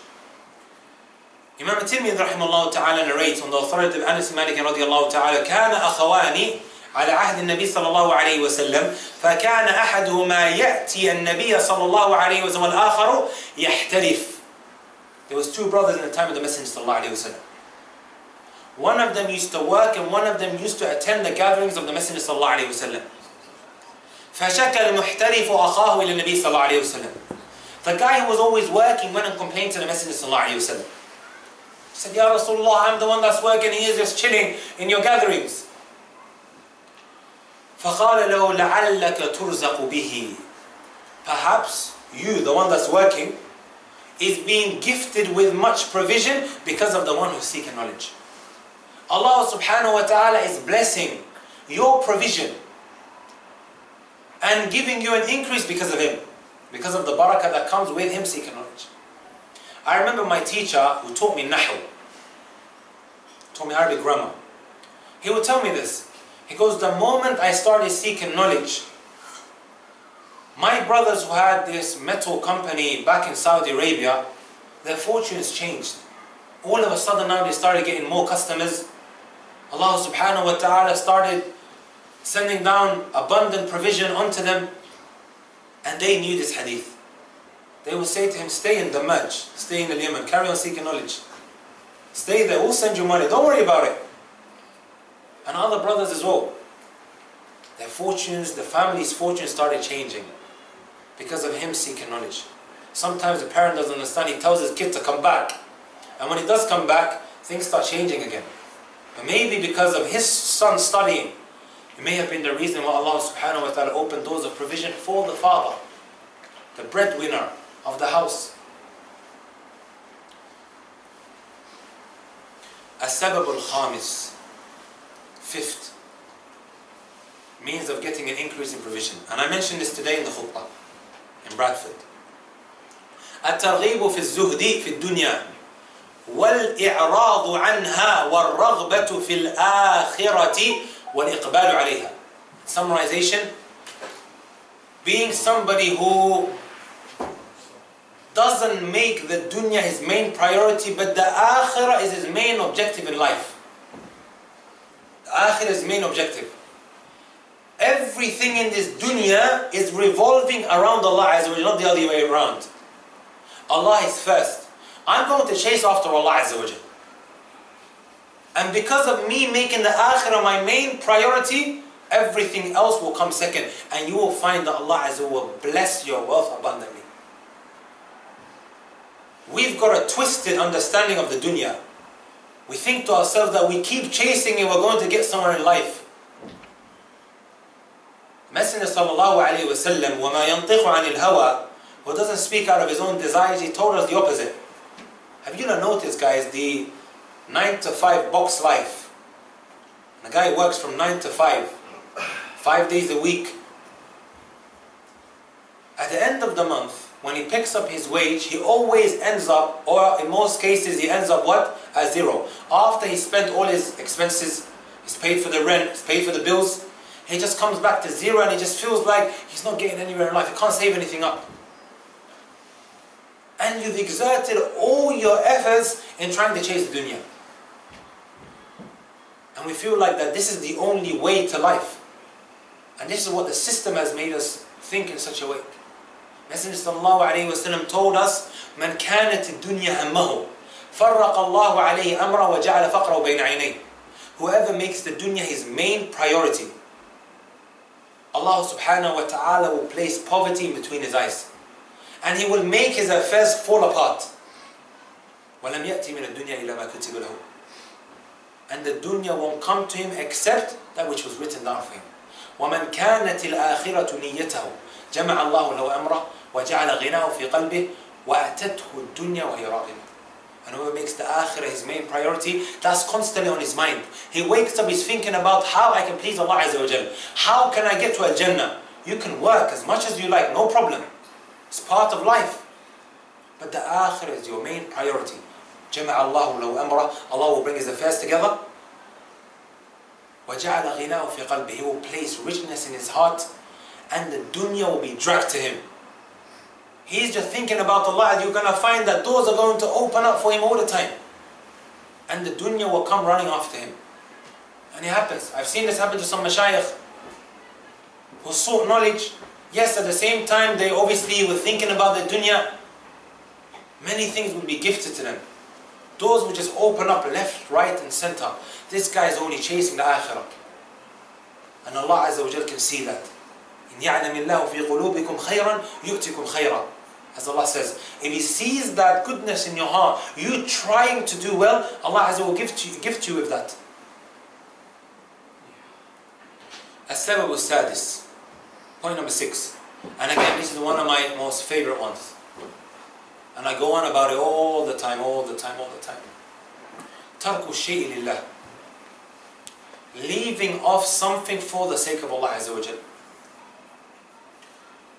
Imam Taymiyyah rahimahullah ta'ala narrates on the authority of Anas Malik radiyallahu ta'ala, كان أخواني على عهد النبي صلى الله عليه وسلم فكان أحدهما يأتي النبي صلى الله عليه وسلم والآخر يحترف. There was two brothers in the time of the Messenger صلى الله عليه وسلم. One of them used to work and one of them used to attend the gatherings of the Messenger صلى الله عليه وسلم. فشكى المحترف أخاه إلى النبي صلى الله عليه وسلم. The guy who was always working went and complained to the Messenger صلى الله عليه وسلم. He said, Ya Rasulullah, I'm the one that's working, he is just chilling in your gatherings. فقال له لعلك ترزق به. perhaps you, the one that's working, is being gifted with much provision because of the one who's seeking knowledge. Allah subhanahu wa ta'ala is blessing your provision and giving you an increase because of him, because of the barakah that comes with him seeking knowledge. I remember my teacher who taught me nahu, taught me Arabic grammar. He would tell me this. He goes, the moment I started seeking knowledge, my brothers who had this metal company back in Saudi Arabia, their fortunes changed. All of a sudden now they started getting more customers. Allah subhanahu wa ta'ala started sending down abundant provision onto them, and they knew this hadith. They would say to him, stay in Damaj, stay in Yemen, carry on seeking knowledge. Stay there, we'll send you money, don't worry about it. And other brothers as well. Their fortunes, the family's fortunes started changing because of him seeking knowledge. Sometimes the parent doesn't understand, he tells his kid to come back. And when he does come back, things start changing again. But maybe because of his son studying, it may have been the reason why Allah subhanahu wa ta'ala opened doors of provision for the father, the breadwinner of the house. As-sabab al-khamis, fifth means of getting an increase in provision. And I mentioned this today in the khutbah in Bradford. الترغيب في الزهد في الدنيا والإعراض عنها والرغبة في الآخرة والإقبال عليها. Summarization: being somebody who doesn't make the dunya his main priority, but the akhirah is his main objective in life. The akhirah is his main objective. Everything in this dunya is revolving around Allah Azza wa Jalla, not the other way around. Allah is first. I'm going to chase after Allah Azza wa Jalla. And because of me making the akhirah my main priority, everything else will come second. And you will find that Allah Azza wa Jalla will bless your wealth abundantly. We've got a twisted understanding of the dunya. We think to ourselves that we keep chasing and we're going to get somewhere in life. Messenger sallallahu alayhi wa sallam, وَمَا يَنْطِقُ عَنِ الْهَوَىٰ, who doesn't speak out of his own desires, he told us the opposite. Have you not noticed, guys, the 9 to 5 box life? The guy works from 9 to 5, 5 days a week. At the end of the month, when he picks up his wage, he always ends up, or in most cases he ends up what? At zero. After he spent all his expenses, he's paid for the rent, he's paid for the bills, he just comes back to zero and he just feels like he's not getting anywhere in life, he can't save anything up. And you've exerted all your efforts in trying to chase the dunya. And we feel like that this is the only way to life. And this is what the system has made us think in such a way. Messenger sallallahu alayhi wa sallam told us, مَنْ كَانَتِ الدُّنْيَا هَمَّهُ فَرَّقَ اللَّهُ عَلَيْهِ أَمْرًا وَجَعَلَ فَقْرَهُ بَيْنَ عَيْنَيْهِ. Whoever makes the dunya his main priority, Allah subhanahu wa ta'ala will place poverty in between his eyes. And he will make his affairs fall apart. وَلَمْ يَأْتِ مِنَ الدُّنْيَا إِلَّا مَا كُتِبَ لَهُ. And the dunya won't come to him except that which was written down for him. وَمَنْ كَانَتِ الْآخِرَةُ نِيَّتَهُ جَمَعَ اللَّهُ لَهُ أَمْرَهُ وَجَعَلَ غِنَاهُ فِي قَلْبِهِ وَأَتَتْهُ الدُّنْيَا وَهِيَ رَاغِبَةٌ. And whoever makes the akhirah his main priority, that's constantly on his mind. He wakes up, he's thinking about how I can please Allah Azza wa Jalla. How can I get to Al-Jannah? You can work as much as you like, no problem. It's part of life. But the akhirah is your main priority. جَمَعَ اللَّهُ لَهُ أَمْرَهُ. Allah will bring his affairs together. وَجَعَلَ غِنَاهُ فِي قَلْبِهِ. He will place richness in his heart. And the dunya will be dragged to him. He's just thinking about Allah, and you're going to find that doors are going to open up for him all the time. And the dunya will come running after him. And it happens. I've seen this happen to some mashayikh who sought knowledge. Yes, at the same time, they obviously were thinking about the dunya. Many things would be gifted to them. Doors would just open up left, right and center. This guy is only chasing the akhirah. And Allah Azza wa Jal can see that. إِنْ يَعْلَمِ اللَّهُ فِي قُلُوبِكُمْ خَيْرًا يُؤْتِكُمْ خَيْرًا. As Allah says, if He sees that goodness in your heart, you trying to do well, Allah Azza wa Jal will gift you with that. السبب السادس. Point number 6. And again, this is one of my most favorite ones. And I go on about it all the time, all the time, all the time. تَرْكُ الشَّيْءِ لِلَّهِ. Leaving off something for the sake of Allah Azza wa Jal.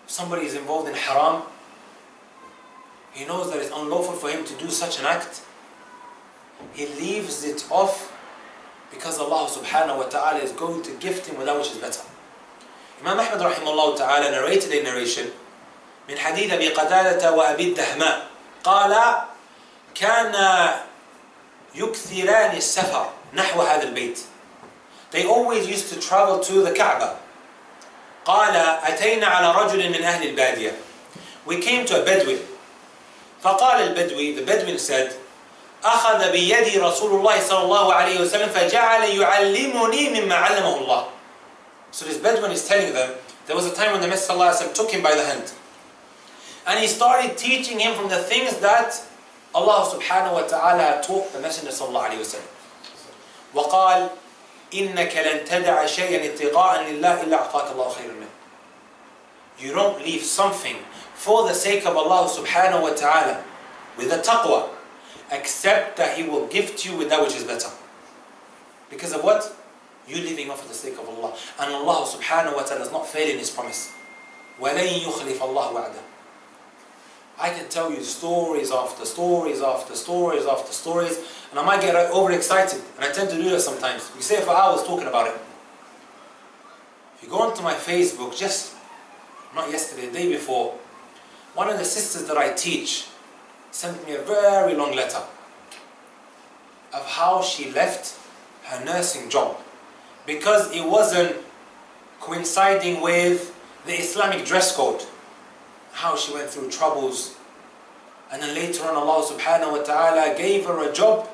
Somebody is involved in haram. He knows that it's unlawful for him to do such an act. He leaves it off because Allah subhanahu wa ta'ala is going to gift him with that which is better. Imam Ahmad rahimahullah ta'ala narrated a narration من حديث أبي قتادة وأبي الدهماء قال كان يكثران السفر نحو هذا البيت. They always used to travel to the Kaaba. قال أتينا على رجل من أهل البادية. We came to a Bedouin. فقال البدوي, the Bedouin said, أخذ بيدي رسول الله صلى الله عليه وسلم فجعل يعلمني مما علمه الله. So this Bedouin is telling them, there was a time when the Messenger صلى الله عليه وسلم took him by the hand. And he started teaching him from the things that Allah subhanahu wa ta'ala taught the Messenger صلى الله عليه وسلم. وقال إنك لن تدع شيئا اتقاء لله إلا أعطاك الله خيرا منه. You don't leave something for the sake of Allah subhanahu wa ta'ala with the taqwa, except that He will gift you with that which is better. Because of what? You living off for the sake of Allah. And Allah subhanahu wa ta'ala does not fail in His promise. وَلَن يُخْلِفَ اللَّهُ وَعْدَهُ. I can tell you stories after stories after stories after stories, and I might get overexcited, and I tend to do that sometimes. We say for hours talking about it. If you go onto my Facebook, just not yesterday, the day before, one of the sisters that I teach sent me a very long letter of how she left her nursing job because it wasn't coinciding with the Islamic dress code. How she went through troubles, and then later on Allah subhanahu wa ta'ala gave her a job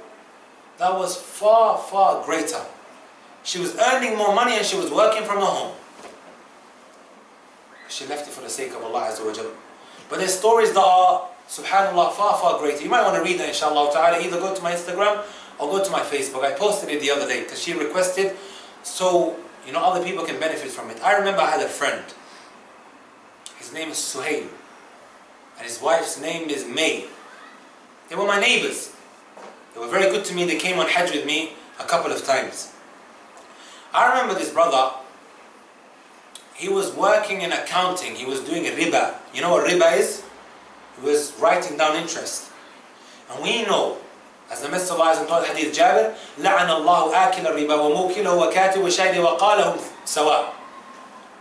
that was far, far greater. She was earning more money and she was working from her home. She left it for the sake of Allah Azza wa Jalla. But there's stories that are, subhanAllah, far, far greater. You might want to read that, inshallah ta'ala. Either go to my Instagram or go to my Facebook. I posted it the other day because she requested, so other people can benefit from it. I remember I had a friend. His name is Suhail, and his wife's name is May. They were my neighbors. They were very good to me. They came on Hajj with me a couple of times. I remember this brother. He was working in accounting. He was doing a riba. You know what riba is? He was writing down interest. And we know, as the Messenger of Allah told Hadith Jabir, لَعَنَ اللَّهُ آكِلَ الرِّبَا وَمُوكِلَهُ وَكَاتِبُ وَشَاهِدِ وَقَالَهُمْ سَوَاء.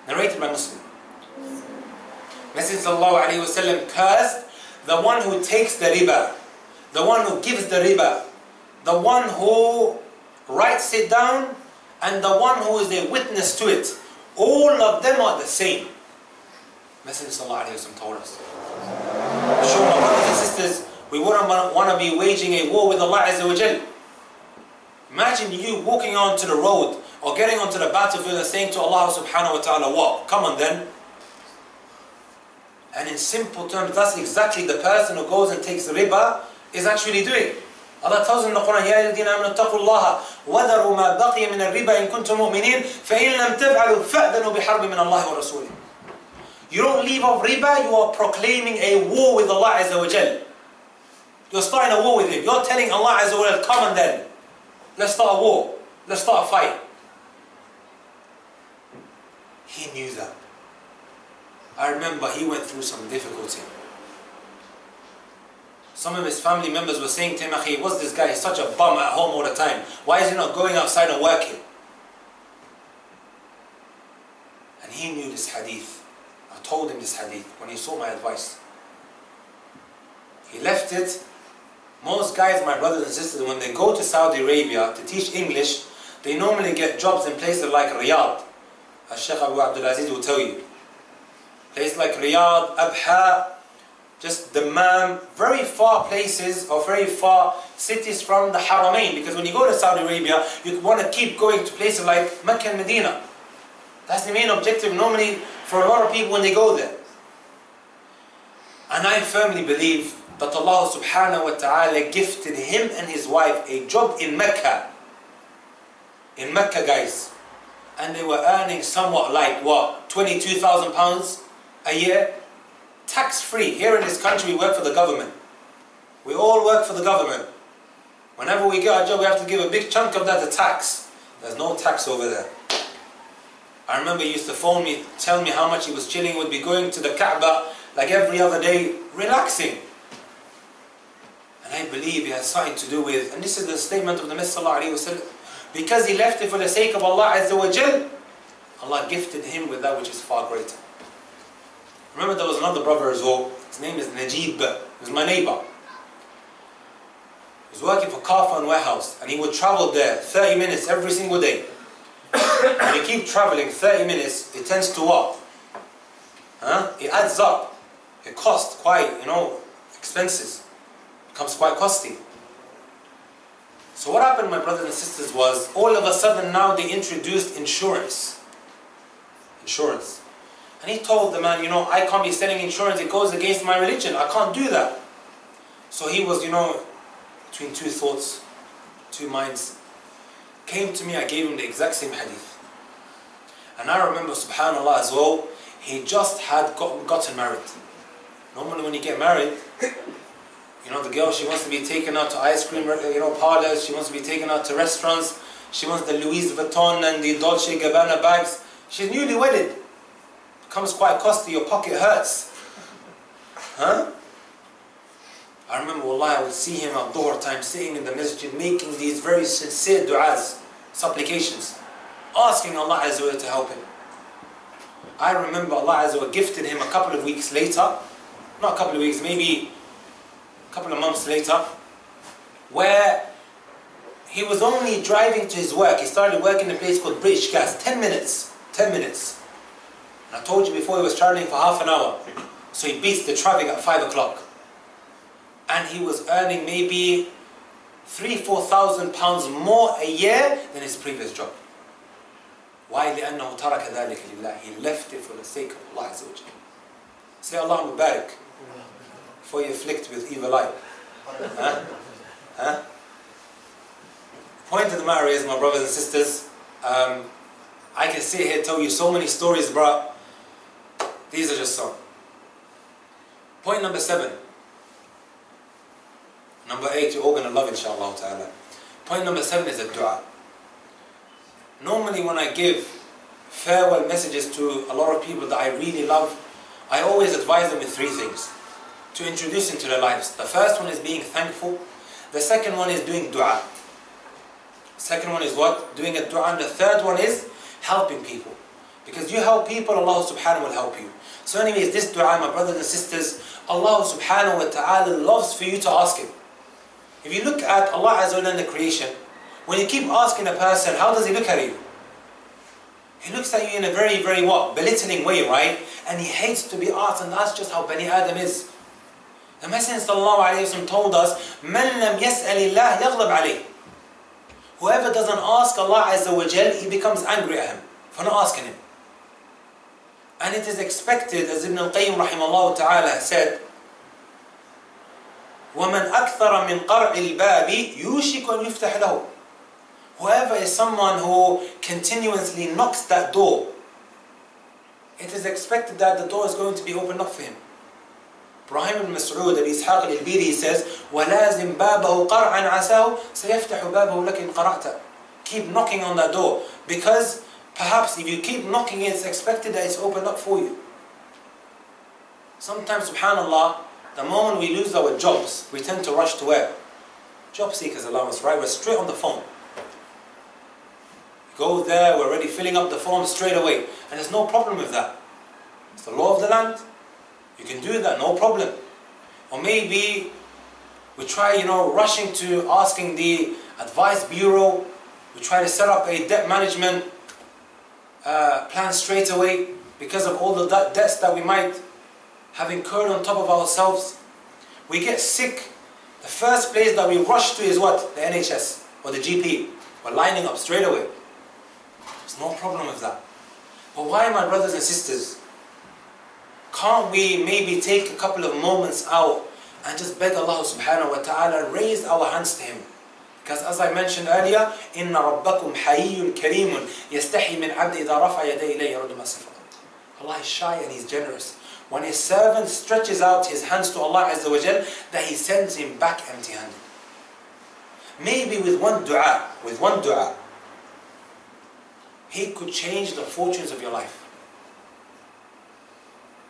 Narrated by Muslim. Messenger sallallahu alayhi wa sallam cursed the one who takes the riba, the one who gives the riba, the one who writes it down, and the one who is a witness to it. All of them are the same. Messenger sallallahu alayhi wa sallam told us. Sure, my brothers and sisters, we wouldn't want to be waging a war with Allah Azza wa Jal. Imagine you walking onto the road or getting onto the battlefield and saying to Allah subhanahu wa ta'ala, what? Come on then. And in simple terms, that's exactly the person who goes and takes riba is actually doing. Allah tells in the Quran, يَا الَّذِينَ آمَنُوا اتَّقُوا اللَّهَ وَذَرُوا مَا بَقِيَ مِنَ الرِّبَا إِن كُنتُم مُؤْمِنِينَ فَإِن لَمْ تَفْعَلُوا فَأْذَنُوا بِحَرْبٍ مِنَ اللَّهِ وَرَسُولِهِ. You don't leave off riba, you are proclaiming a war with Allah Azza wa Jal. You're starting a war with Him. You're telling Allah Azza wa Jal, come on then, let's start a war, let's start a fight. He knew that. I remember he went through some difficulty. Some of his family members were saying to him, "Akhi, what's this guy? He's such a bum at home all the time. Why is he not going outside and working?" And he knew this hadith. I told him this hadith when he saw my advice. He left it. Most guys, my brothers and sisters, when they go to Saudi Arabia to teach English, they normally get jobs in places like Riyadh. As Sheikh Abu Abdul Aziz will tell you. Places like Riyadh, Abha, just Dammam, very far places or very far cities from the Haramain. Because when you go to Saudi Arabia, you want to keep going to places like Mecca and Medina. That's the main objective normally for a lot of people when they go there. And I firmly believe that Allah subhanahu wa ta'ala gifted him and his wife a job in Mecca. In Mecca, guys. And they were earning somewhat like what? £22,000 a year, tax-free. Here in this country we work for the government. We all work for the government. Whenever we get a job we have to give a big chunk of that to tax. There's no tax over there. I remember he used to phone me, tell me how much he was chilling, would be going to the Kaaba like every other day, relaxing. And I believe it has something to do with, and this is the statement of the Messenger, because he left it for the sake of Allah Azza wa Jal, Allah gifted him with that which is far greater. Remember there was another brother as well, his name is Najib, he was my neighbor. He was working for Carphone Warehouse and he would travel there 30 minutes every single day. When you keep traveling 30 minutes, it tends to what? It adds up. It costs quite, expenses. It becomes quite costly. So what happened, my brothers and sisters, was all of a sudden now they introduced insurance. Insurance. And he told the man, I can't be selling insurance, it goes against my religion, I can't do that. So he was, between two thoughts, two minds. Came to me, I gave him the exact same hadith. And I remember, subhanAllah as well, he just had gotten married. Normally when you get married, the girl, she wants to be taken out to ice cream, parlors, she wants to be taken out to restaurants, she wants the Louis Vuitton and the Dolce & Gabbana bags. She's newly wedded. Becomes quite costly, your pocket hurts. I remember, wallahi, I would see him at Dhuhr time sitting in the masjid making these very sincere du'as, supplications, asking Allah Azza wa Jalla to help him. I remember Allah Azza wa Jalla gifted him a couple of weeks later, not a couple of weeks, maybe a couple of months later, where he was only driving to his work. He started working in a place called British Gas, 10 minutes. 10 minutes. And I told you before he was traveling for half an hour. So he beats the traffic at 5 o'clock. And he was earning maybe £3,000-4,000 more a year than his previous job. Why? لأنه ترك ذلك لله. He left it for the sake of Allah Azza wa Jalla. Say Allahumma barik before you afflict with evil eye. Point of the matter is, my brothers and sisters, I can sit here and tell you so many stories, bro. These are just some. Point number 7. Number 8, you're all going to love, inshallah ta'ala. Point number 7 is a dua. Normally when I give farewell messages to a lot of people that I really love, I always advise them with 3 things to introduce into their lives. The first one is being thankful. The second one is doing dua. Second one is what? Doing a dua. And the third one is helping people. Because you help people, Allah subhanahu will help you. So anyways, this dua, my brothers and sisters, Allah subhanahu wa ta'ala loves for you to ask Him. If you look at Allah Azza wa Jalla in the creation, when you keep asking a person, how does He look at you? He looks at you in a very, very belittling way, right? And He hates to be asked, and that's just how Bani Adam is. The Messenger sallallahu alayhi wa sallam told us, مَنْ لَمْ يَسْأَلِ اللَّهِ يَغْلَبْ عَلَيْهِ. Whoever doesn't ask Allah Azza wa Jal, he becomes angry at Him for not asking Him. And it is expected, as Ibn al-Qayyim rahimahullah ta'ala said, وَمَنْ أَكْثَرَ مِنْ قَرْعِ الْبَابِ يُوشِكُ أَنْ يُفْتَحْ لَهُ. Whoever is someone who continuously knocks that door, it is expected that the door is going to be opened up for him. Ibrahim ibn Mas'ud al-Ishaq al-Biri says, وَلَازِمْ بَابَهُ قَرْعًا عَسَاهُ سَيَفْتَحُ بَابَهُ لَكِنْ قَرَعْتَ. Keep knocking on that door, because perhaps if you keep knocking, it's expected that it's opened up for you. Sometimes, subhanAllah, the moment we lose our jobs, we tend to rush to where? Job seekers allowance, right? We're straight on the phone. Go there, we're already filling up the form straight away. And there's no problem with that. It's the law of the land. You can do that, no problem. Or maybe we try, rushing to asking the advice bureau. We try to set up a debt management plan straight away because of all the debts that we might have incurred on top of ourselves. We get sick. The first place that we rush to is what? The NHS or the GP. We're lining up straight away. There's no problem with that. But why, my brothers and sisters, can't we maybe take a couple of moments out and just beg Allah subhanahu wa ta'ala, raise our hands to Him? Because as I mentioned earlier, إِنَّ رَبَّكُمْ حَيِّيٌّ كَرِيمٌ يَسْتَحِي مِنْ عَبْدِ إِذَا رَفَعَ يَدَيْهِ إِلَيْهِ يَرُدُّ مَا سَفَرَ. Allah is shy and He's generous. when his servant stretches out his hands to Allah Azza wa Jal, that He sends him back empty-handed. Maybe with one dua, he could change the fortunes of your life.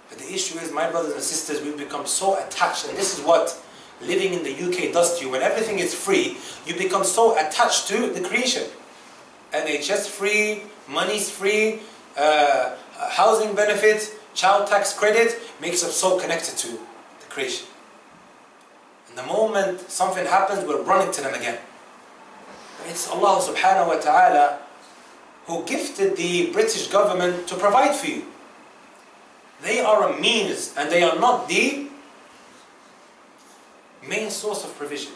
But the issue is, my brothers and sisters, we've become so attached, and this is what living in the UK does to you. When everything is free, you become so attached to the creation. NHS free, money's free, housing benefits, child tax credit, makes us so connected to the creation. And the moment something happens, we're running to them again. It's Allah subhanahu wa ta'ala who gifted the British government to provide for you. They are a means, and they are not the main source of provision.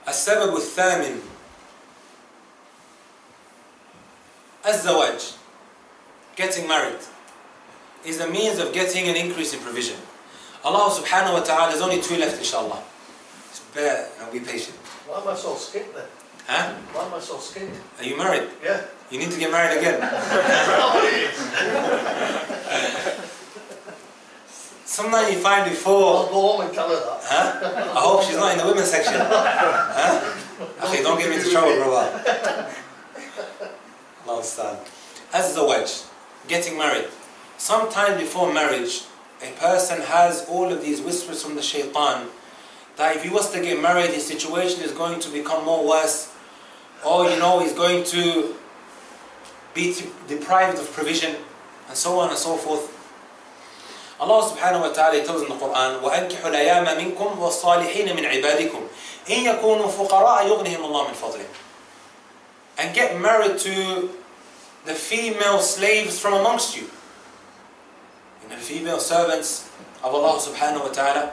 السبب الثامن الزواج, getting married, is a means of getting an increase in provision. Allah subhanahu wa ta'ala, there's only 2 left inshallah. So bear and be patient. Why am I so skint then? Huh? Why am I so skint? Are you married? Yeah. You need to get married again. Sometimes you find before... I'll go home and tell her that. Huh? I hope she's not in the women's section. Huh? Okay, don't get me into trouble, brother. Allah understand. As the wedge, getting married. Sometime before marriage, a person has all of these whispers from the shaitan that if he was to get married, his situation is going to become more worse, or he's going to be deprived of provision, and so on and so forth. Allah subhanahu wa ta'ala tells in the Quran, وَأَنْكِحُوا الْأَيَامَ مِنْكُمْ وَالصَّالِحِينَ مِنْ عِبَادِكُمْ إِنْ يَكُونُوا فُقَرَاءَ يُغْنِهِمُ اللَّهُ مِنْ فَضْلِهِ. And get married to the female slaves from amongst you, the female servants of Allah subhanahu wa ta'ala.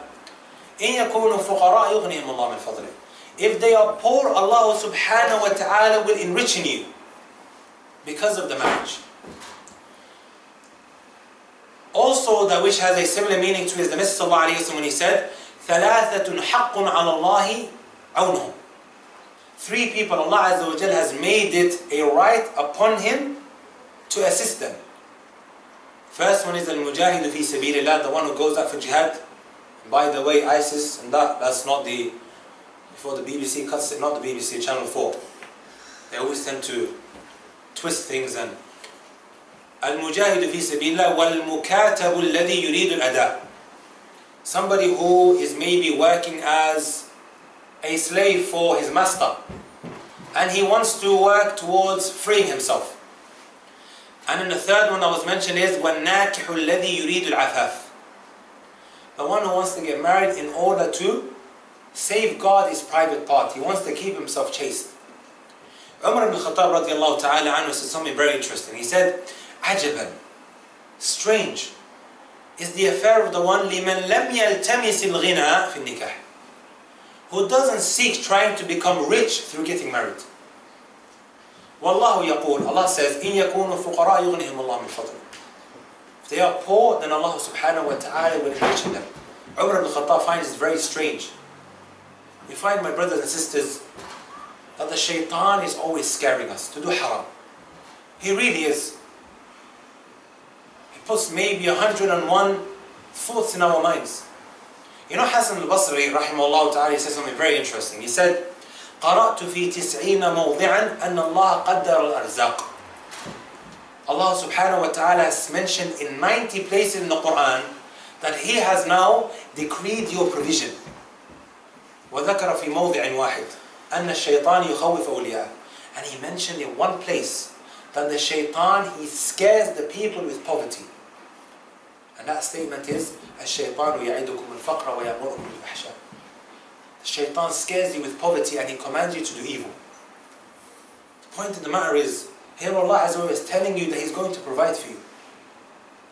إِنْ يَكُونُوا فُقَرَاءَ يُغْنِهِمُ اللَّهُ مِنْ فَضْلِهِ. If they are poor, Allah subhanahu wa ta'ala will enrich in you because of the marriage. Also, that which has a similar meaning to is the Messenger sallallahu alayhi wa sallam when he said, ثَلَاثَةٌ حَقٌّ عَلَى اللَّهِ عَوْنُهُمْ. 3 people Allah Azza wa Jal has made it a right upon Him to assist them. First one is al-mujahid fi sabilillah, the one who goes out for jihad. By the way, ISIS and that's not the, before the BBC cuts it, not the BBC, Channel 4. They always tend to twist things. And al-mujahid fi sabilillah wal-mukatabu alladhi yuridu al-ada. Somebody who is maybe working as a slave for his master, and he wants to work towards freeing himself. And then the third one that was mentioned is وَالنَّاكِحُ الَّذِي يُرِيدُ الْعَفَافِ. The one who wants to get married in order to safeguard his private part. He wants to keep himself chaste. Umar ibn Khattab radiallahu ta'ala anhu said something very interesting. He said, عَجَبًا, strange is the affair of the one لِمَنْ لَمْ يَلْتَمِسِ الْغِنَى فِي النِّكَاحِ, who doesn't seek trying to become rich through getting married. Wallahu yaqul, Allah says, إِن يَكُونُوا فُقَرَاءَ يُغْنِهِمُ اللَّهُ مِنْ فَضْلِهِ. If they are poor, then Allah subhanahu wa ta'ala will enrich them. Umar ibn Khattab finds it very strange. You find, my brothers and sisters, that the shaitan is always scaring us to do haram. He really is. He puts maybe 101 thoughts in our minds. You know, Hassan al-Basri, rahimahullah ta'ala, he said something very interesting. He said, قرأت في 90 موضعا أن الله قدر الأرزاق. Allah subhanahu wa ta'ala has mentioned in 90 places in the Quran that He has now decreed your provision. وذكر في موضع واحد أن الشيطان يخوف أولياءه. And He mentioned in one place that the shaitan, he scares the people with poverty. And that statement is الشيطان يعدكم الفقر ويأمركم بالفحشاء. The shaitan scares you with poverty and he commands you to do evil. The point of the matter is, here Allah Azza wa Jalla is telling you that He's going to provide for you.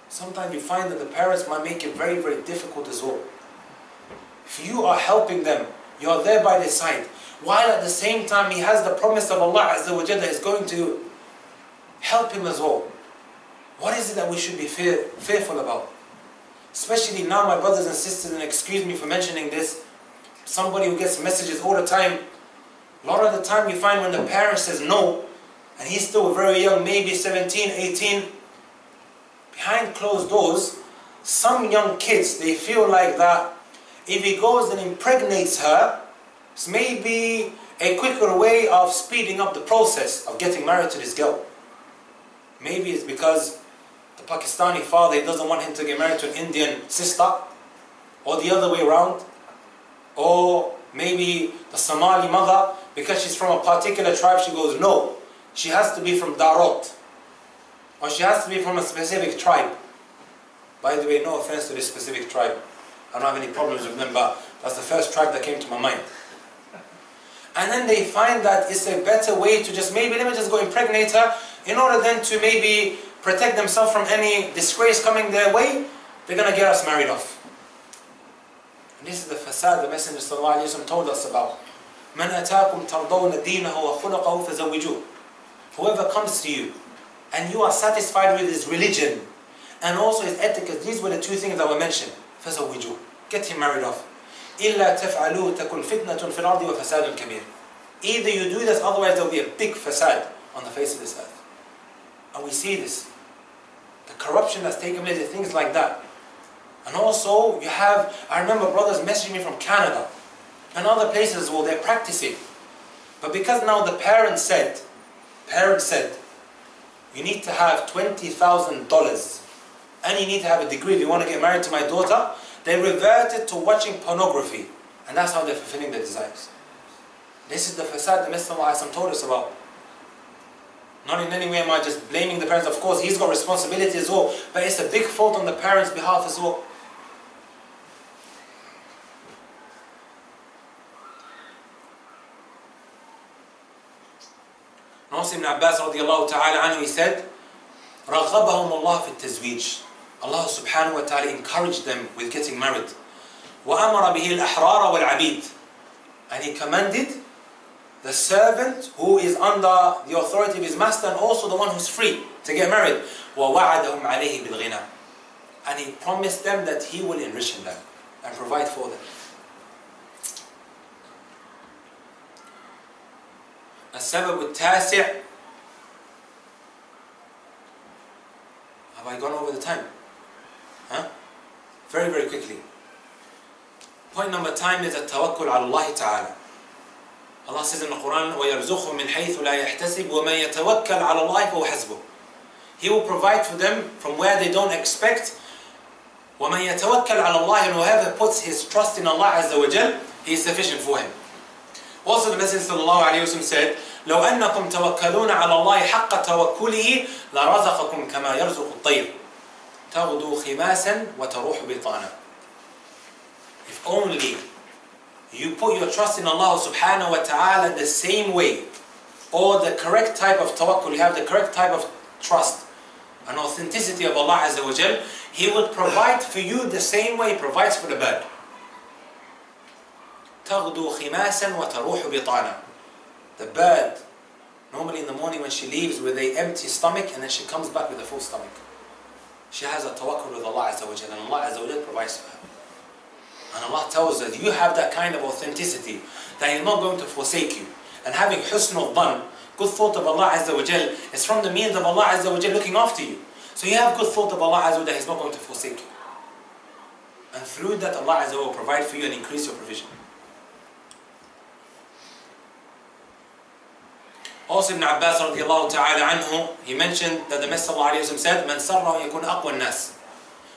Sometimes you find that the parents might make it very, very difficult as well. If you are helping them, you are there by their side, while at the same time He has the promise of Allah Azza wa Jalla that is going to help him as well. What is it that we should be fearful about? Especially now, my brothers and sisters, and excuse me for mentioning this, somebody who gets messages all the time, a lot of the time you find when the parent says no, and he's still very young, maybe 17, 18, behind closed doors, some young kids, they feel like that if he goes and impregnates her, it's maybe a quicker way of speeding up the process of getting married to this girl. Maybe it's because the Pakistani father, he doesn't want him to get married to an Indian sister, or the other way around. Or maybe the Somali mother, because she's from a particular tribe, she goes, no, she has to be from Darot, or she has to be from a specific tribe. By the way, no offense to this specific tribe, I don't have any problems with them, but that's the first tribe that came to my mind. And then they find that it's a better way to just maybe, let me just go impregnate her, in order then to maybe protect themselves from any disgrace coming their way, they're going to get us married off. And this is the fasad the Messenger ﷺ told us about. مَنْ أَتَاكُمْ تَرْضَوْنَ دِينَهُ وَخُلَقَهُ فَزَوِّجُوهُ. Whoever comes to you and you are satisfied with his religion and also his etiquette, these were the two things that were mentioned. فَزَوِّجُوهُ. Get him married off. إِلَّا تَفْعَلُوا تَكُنْ فِتْنَةٌ فِي الْأَرْضِ وَفَسَادٌ كَبِيرٌ. Either you do this, otherwise there will be a big fasad on the face of this earth. And we see this. The corruption that's taken place, things like that. And also, you have, I remember brothers messaging me from Canada and other places where they're practicing. But because now the parents said, you need to have $20,000 and you need to have a degree if you want to get married to my daughter, they reverted to watching pornography. And that's how they're fulfilling their desires. This is the fasad the Messenger ﷺ told us about. Not in any way am I just blaming the parents. Of course, he's got responsibility as well. But it's a big fault on the parents' behalf as well. Also Ibn Abbas radiallahu ta'ala anhu, he said, رَغَّبَهُمُ اللَّهُ فِي التَّزْوِيجِ. Allah subhanahu wa ta'ala encouraged them with getting married. وَأَمَرَ بِهِ الْأَحْرَارَ وَالْعَبِيدِ. And he commanded the servant who is under the authority of his master and also the one who's free to get married. وَوَعَدَهُمْ عَلَيْهِ بِالْغِنَى. And he promised them that he will enrich them and provide for them. السبب التاسع. Have I gone over the time? Huh? Very, very quickly. Point number time is التوكل على الله تعالى. Allah says in the Quran, وَيَرْزُقْهُم مِّنْ حَيْثُ لَا يَحْتَسِبُ وَمَن يَتَوَكَّلْ عَلَى اللَّهِ فَهُوَ حَسْبُهُ. He will provide for them from where they don't expect. وَمَن يَتَوَكَّلْ عَلَى اللَّهِ. And whoever puts his trust in Allah Azza wa Jal, he is sufficient for him. Also the Messenger sallallahu alayhi wa sallam said, لو أنكم توكلون على الله حق توكله لرزقكم كما يرزق الطير تغدو خماسا وتروح بطانا. If only you put your trust in Allah subhanahu wa ta'ala the same way, or the correct type of tawakkul, you have the correct type of trust and authenticity of Allah Azza wa Jal, He will provide for you the same way He provides for the bird. تغدو خماسا وتروح بطانا. The bird, normally in the morning when she leaves with an empty stomach and then she comes back with a full stomach. She has a tawakkul with Allah Azza wa Jal, and Allah Azza wa Jal provides for her. And Allah tells us, you have that kind of authenticity that He's not going to forsake you. And having husn al-dhan, good thought of Allah Azza wa Jal, is from the means of Allah Azza wa Jal looking after you. So you have good thought of Allah Azza wa Jal, He's not going to forsake you. And through that Allah Azza wa Jal will provide for you and increase your provision. Also Ibn Abbas radiallahu ta'ala anhu, he mentioned that the Messenger said, مَنْ سَرَّهُ يَكُنْ أَقْوَى النَّاسِ.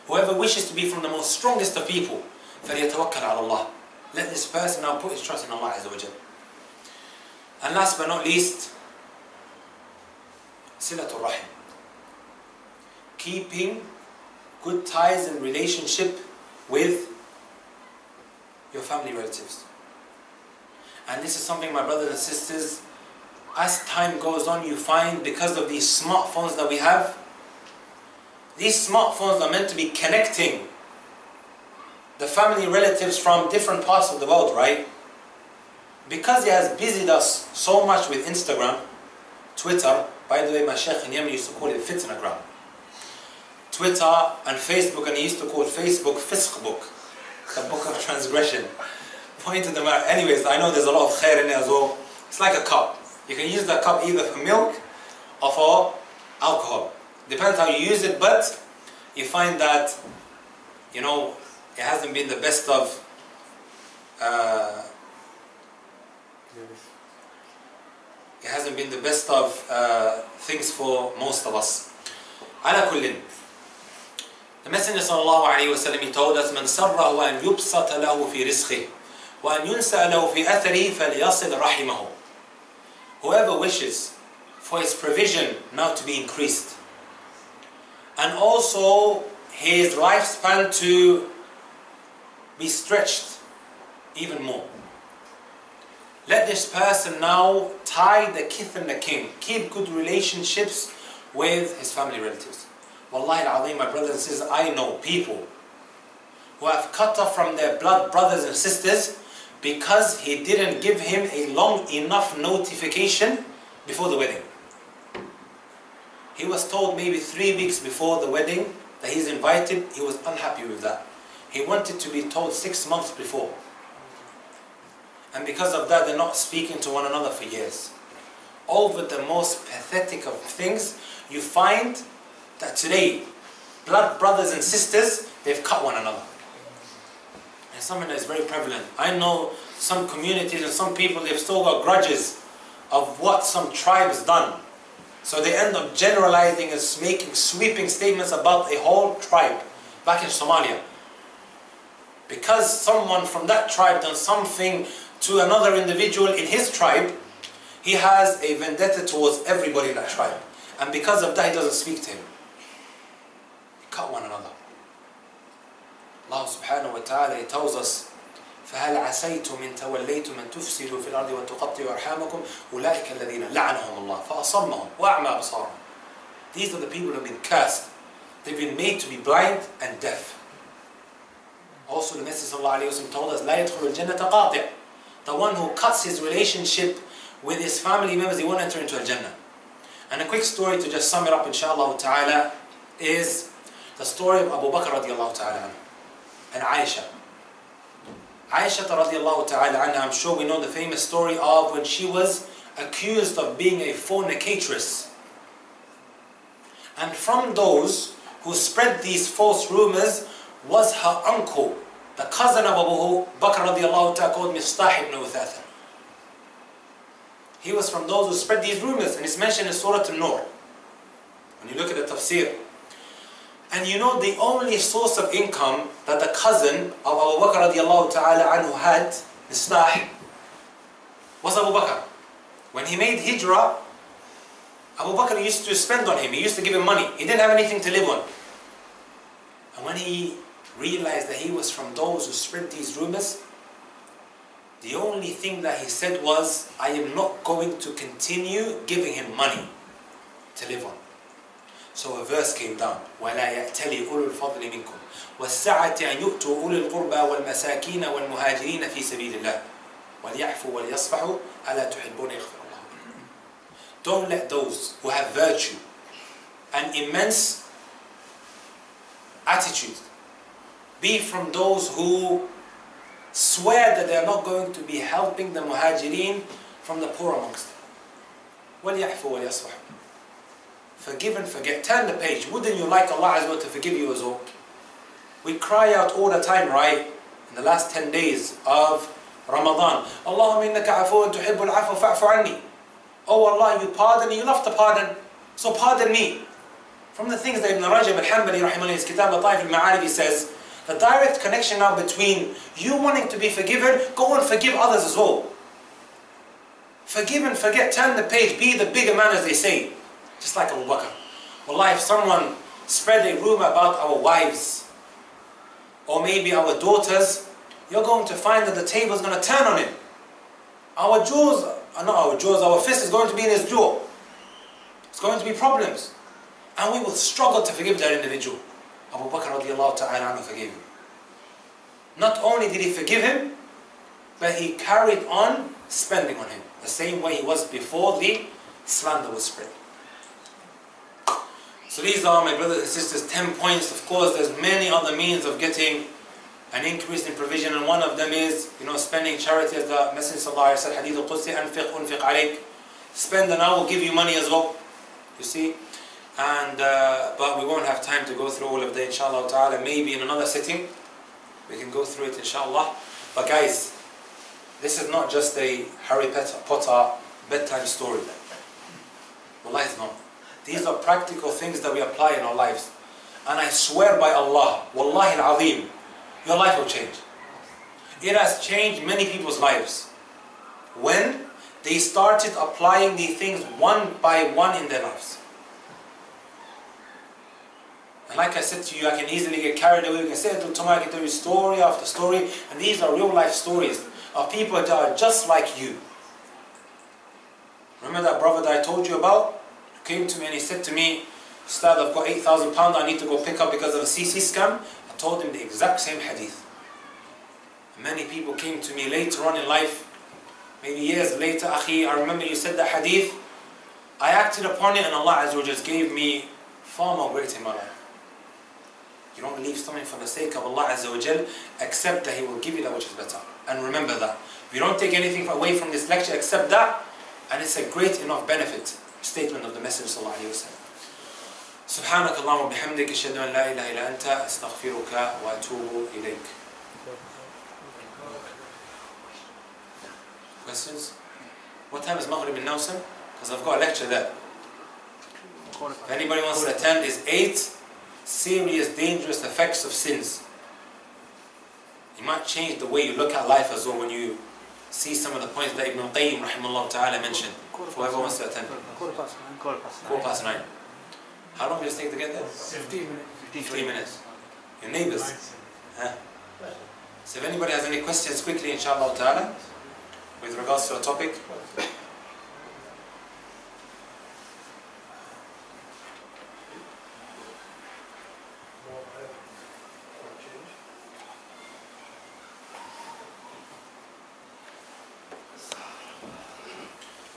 Whoever wishes to be from the most strongest of people, فَلْيَتَوَكَّلْ عَلَى اللَّهِ. Let this person now put his trust in Allah Azza wa Jal. And last but not least, silatul rahim. Keeping good ties and relationship with your family relatives. And this is something, my brothers and sisters, as time goes on, you find because of these smartphones that we have, these smartphones are meant to be connecting the family relatives from different parts of the world, right? Because it has busied us so much with Instagram, Twitter, by the way, my Shaykh in Yemen used to call it Fitnagram. Twitter and Facebook, and he used to call Facebook Fisq book, the book of transgression. Pointed them out. Anyways, I know there's a lot of khair in it as well. It's like a cup. You can use the cup either for milk or for alcohol. Depends how you use it, but you find that, it hasn't been the best of things for most of us. على كل. The Messenger sallallahu alayhi wa sallam, he told us, من سره أن يبسط له في رزقه وأن ينسأ له في أثره فليصل رحمه. Whoever wishes for his provision now to be increased, and also his lifespan to be stretched even more, let this person now tie the kith and the kin, keep good relationships with his family relatives. Wallahi al-Azim, my brothers and sisters, I know people who have cut off from their blood brothers and sisters because he didn't give him a long enough notification before the wedding. He was told maybe 3 weeks before the wedding that he's invited. He was unhappy with that. He wanted to be told 6 months before. And because of that, they're not speaking to one another for years. Over the most pathetic of things, you find that today, blood brothers and sisters, they've cut one another. And something that is very prevalent. I know some communities and some people, they've still got grudges of what some tribes done. So they end up generalizing and making sweeping statements about a whole tribe back in Somalia. Because someone from that tribe done something to another individual in his tribe, he has a vendetta towards everybody in that tribe. And because of that, he doesn't speak to him. They cut one another. Allah subhanahu wa ta'ala, he tells us, فَهَلْ عَسَيْتُمْ إِن تَوَلَّيْتُمْ أَن تُفْسِدُوا فِي الْأَرْضِ وَتُقَطِّعُوا أَرْحَامَكُمْ أُولَٰئِكَ الَّذِينَ لَعَنَهُمُ اللَّهُ فَأَصَمَّهُمْ وَأَعْمَى أَبْصَارَهُمْ. These are the people who have been cursed. They've been made to be blind and deaf. Also the Messenger sallallahu alayhi wa sallam told us, لَا يَدْخُلُ الْجَنَّةَ قَاطِعٌ. The one who cuts his relationship with his family members, he won't enter into Al-Jannah. And a quick story to just sum it up, inshallah ta'ala, is the story of Abu Bakr radiallahu ta'ala and Aisha. Aisha radiallahu ta'ala anha, I'm sure we know the famous story of when she was accused of being a fornicatress. And from those who spread these false rumors was her uncle, the cousin of Abu Bakr radiallahu ta'ala, called Mistah ibn Uthatha. He was from those who spread these rumors, and it's mentioned in Surah An-Nur when you look at the tafsir. And you know, the only source of income that the cousin of Abu Bakr radiallahu ta'ala anhu had, Mistah, was Abu Bakr. When he made hijrah, Abu Bakr used to spend on him. He used to give him money. He didn't have anything to live on. And when he realized that he was from those who spread these rumors, the only thing that he said was, I am not going to continue giving him money to live on. So a verse came down, وَلَا يَأْتَلِ أُولُو الْفَضْلِ مِنْكُمْ وَالسَّعَةِ أَنْ يُؤْتُوا أُولِي الْقُرْبَى وَالْمَسَاكِينَ وَالْمُهَاجِرِينَ فِي سَبِيلِ اللَّهِ وَلْيَعْفُوا وَلْيَصْفَحُوا أَلَا تُحِبُّونَ يَغْفِرَ اللَّهُ. Don't let those who have virtue and immense attitude be from those who swear that they are not going to be helping the muhajirin from the poor amongst them. وَلْيَعْفُوا وَلْيَصْفَحُوا. Forgive and forget. Turn the page. Wouldn't you like Allah Azza wa to forgive you as well? We cry out all the time, right? In the last 10 days of Ramadan, Allahumma innaka afuun tuhibbul afwa fa'fu anni. Oh Allah, you pardon, you love to pardon, so pardon me. From the things that Ibn Rajab al-Hanbali rahimahullah in his kitab Lataif al-Ma'arif, he says, the direct connection now between you wanting to be forgiven, go and forgive others as well. Forgive and forget, turn the page, be the bigger man as they say. Just like Abu Bakr. Wallahi, if someone spread a rumor about our wives, or maybe our daughters, you're going to find that the table is going to turn on him. Our jaws, not our jaws, our fist is going to be in his jaw. It's going to be problems. And we will struggle to forgive that individual. Abu Bakr radiallahu ta'ala anhu forgave him. Not only did he forgive him, but he carried on spending on him, the same way he was before the slander was spread. So these are, my brothers and sisters, 10 points. Of course, there's many other means of getting an increase in provision, and one of them is, spending charity, as the Messenger sallallahu alaihi wasallam, hadith al-Qudsi, anfiq alayk. Spend and I will give you money as well. You see? And but we won't have time to go through all of that, inshallah ta'ala. Maybe in another sitting we can go through it, inshallah. But guys, this is not just a Harry Potter bedtime story. Wallahi, it's not. These are practical things that we apply in our lives. And I swear by Allah, Wallahi al-Azim, your life will change. It has changed many people's lives when they started applying these things one by one in their lives. And like I said to you, I can easily get carried away. We can say it tomorrow, I can tell you story after story. And these are real life stories of people that are just like you. Remember that brother that I told you about? He came to me and he said to me, Ustadh, I've got £8,000 I need to go pick up because of a CC scam. I told him the exact same hadith. Many people came to me later on in life, maybe years later, Akhi, I remember you said that hadith. I acted upon it and Allah Azza wa Jalla gave me far more great in my life. You don't leave something for the sake of Allah Azza wa Jal, except that He will give you that which is better. And remember that. You don't take anything away from this lecture except that, and it's a great enough benefit. Statement of the Messenger Sallallahu Alaihi Wasallam. سبحانك اللهم وبحمدك أشهد أن لا إله إلا أنت أستغفرك وأتوب إليك. Questions? What time is Maghrib in Nawsam? Because I've got a lecture there. If anybody wants to attend, is 8 serious, dangerous effects of sins. It might change the way you look at life as well when you see some of the points that Ibn Qayyim rahimahullah ta'ala mentioned. For whoever wants to attend. 9:15. How long does it take to get there? 15 minutes. 15 minutes. Your neighbors. Huh? So if anybody has any questions quickly, inshallah ta'ala, with regards to a topic.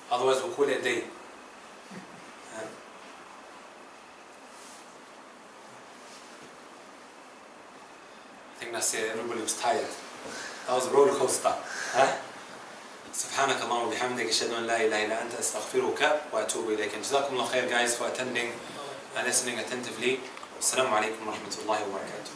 Otherwise we'll call it a day. I think that's it. Everybody was tired. That was a roller coaster. سبحانك اللهم وبحمدك أشهد أن لا إله إلا أنت أستغفرك وأتوب إليك. جزاكم الله خير guys for attending and listening attentively. السلام عليكم ورحمة الله وبركاته.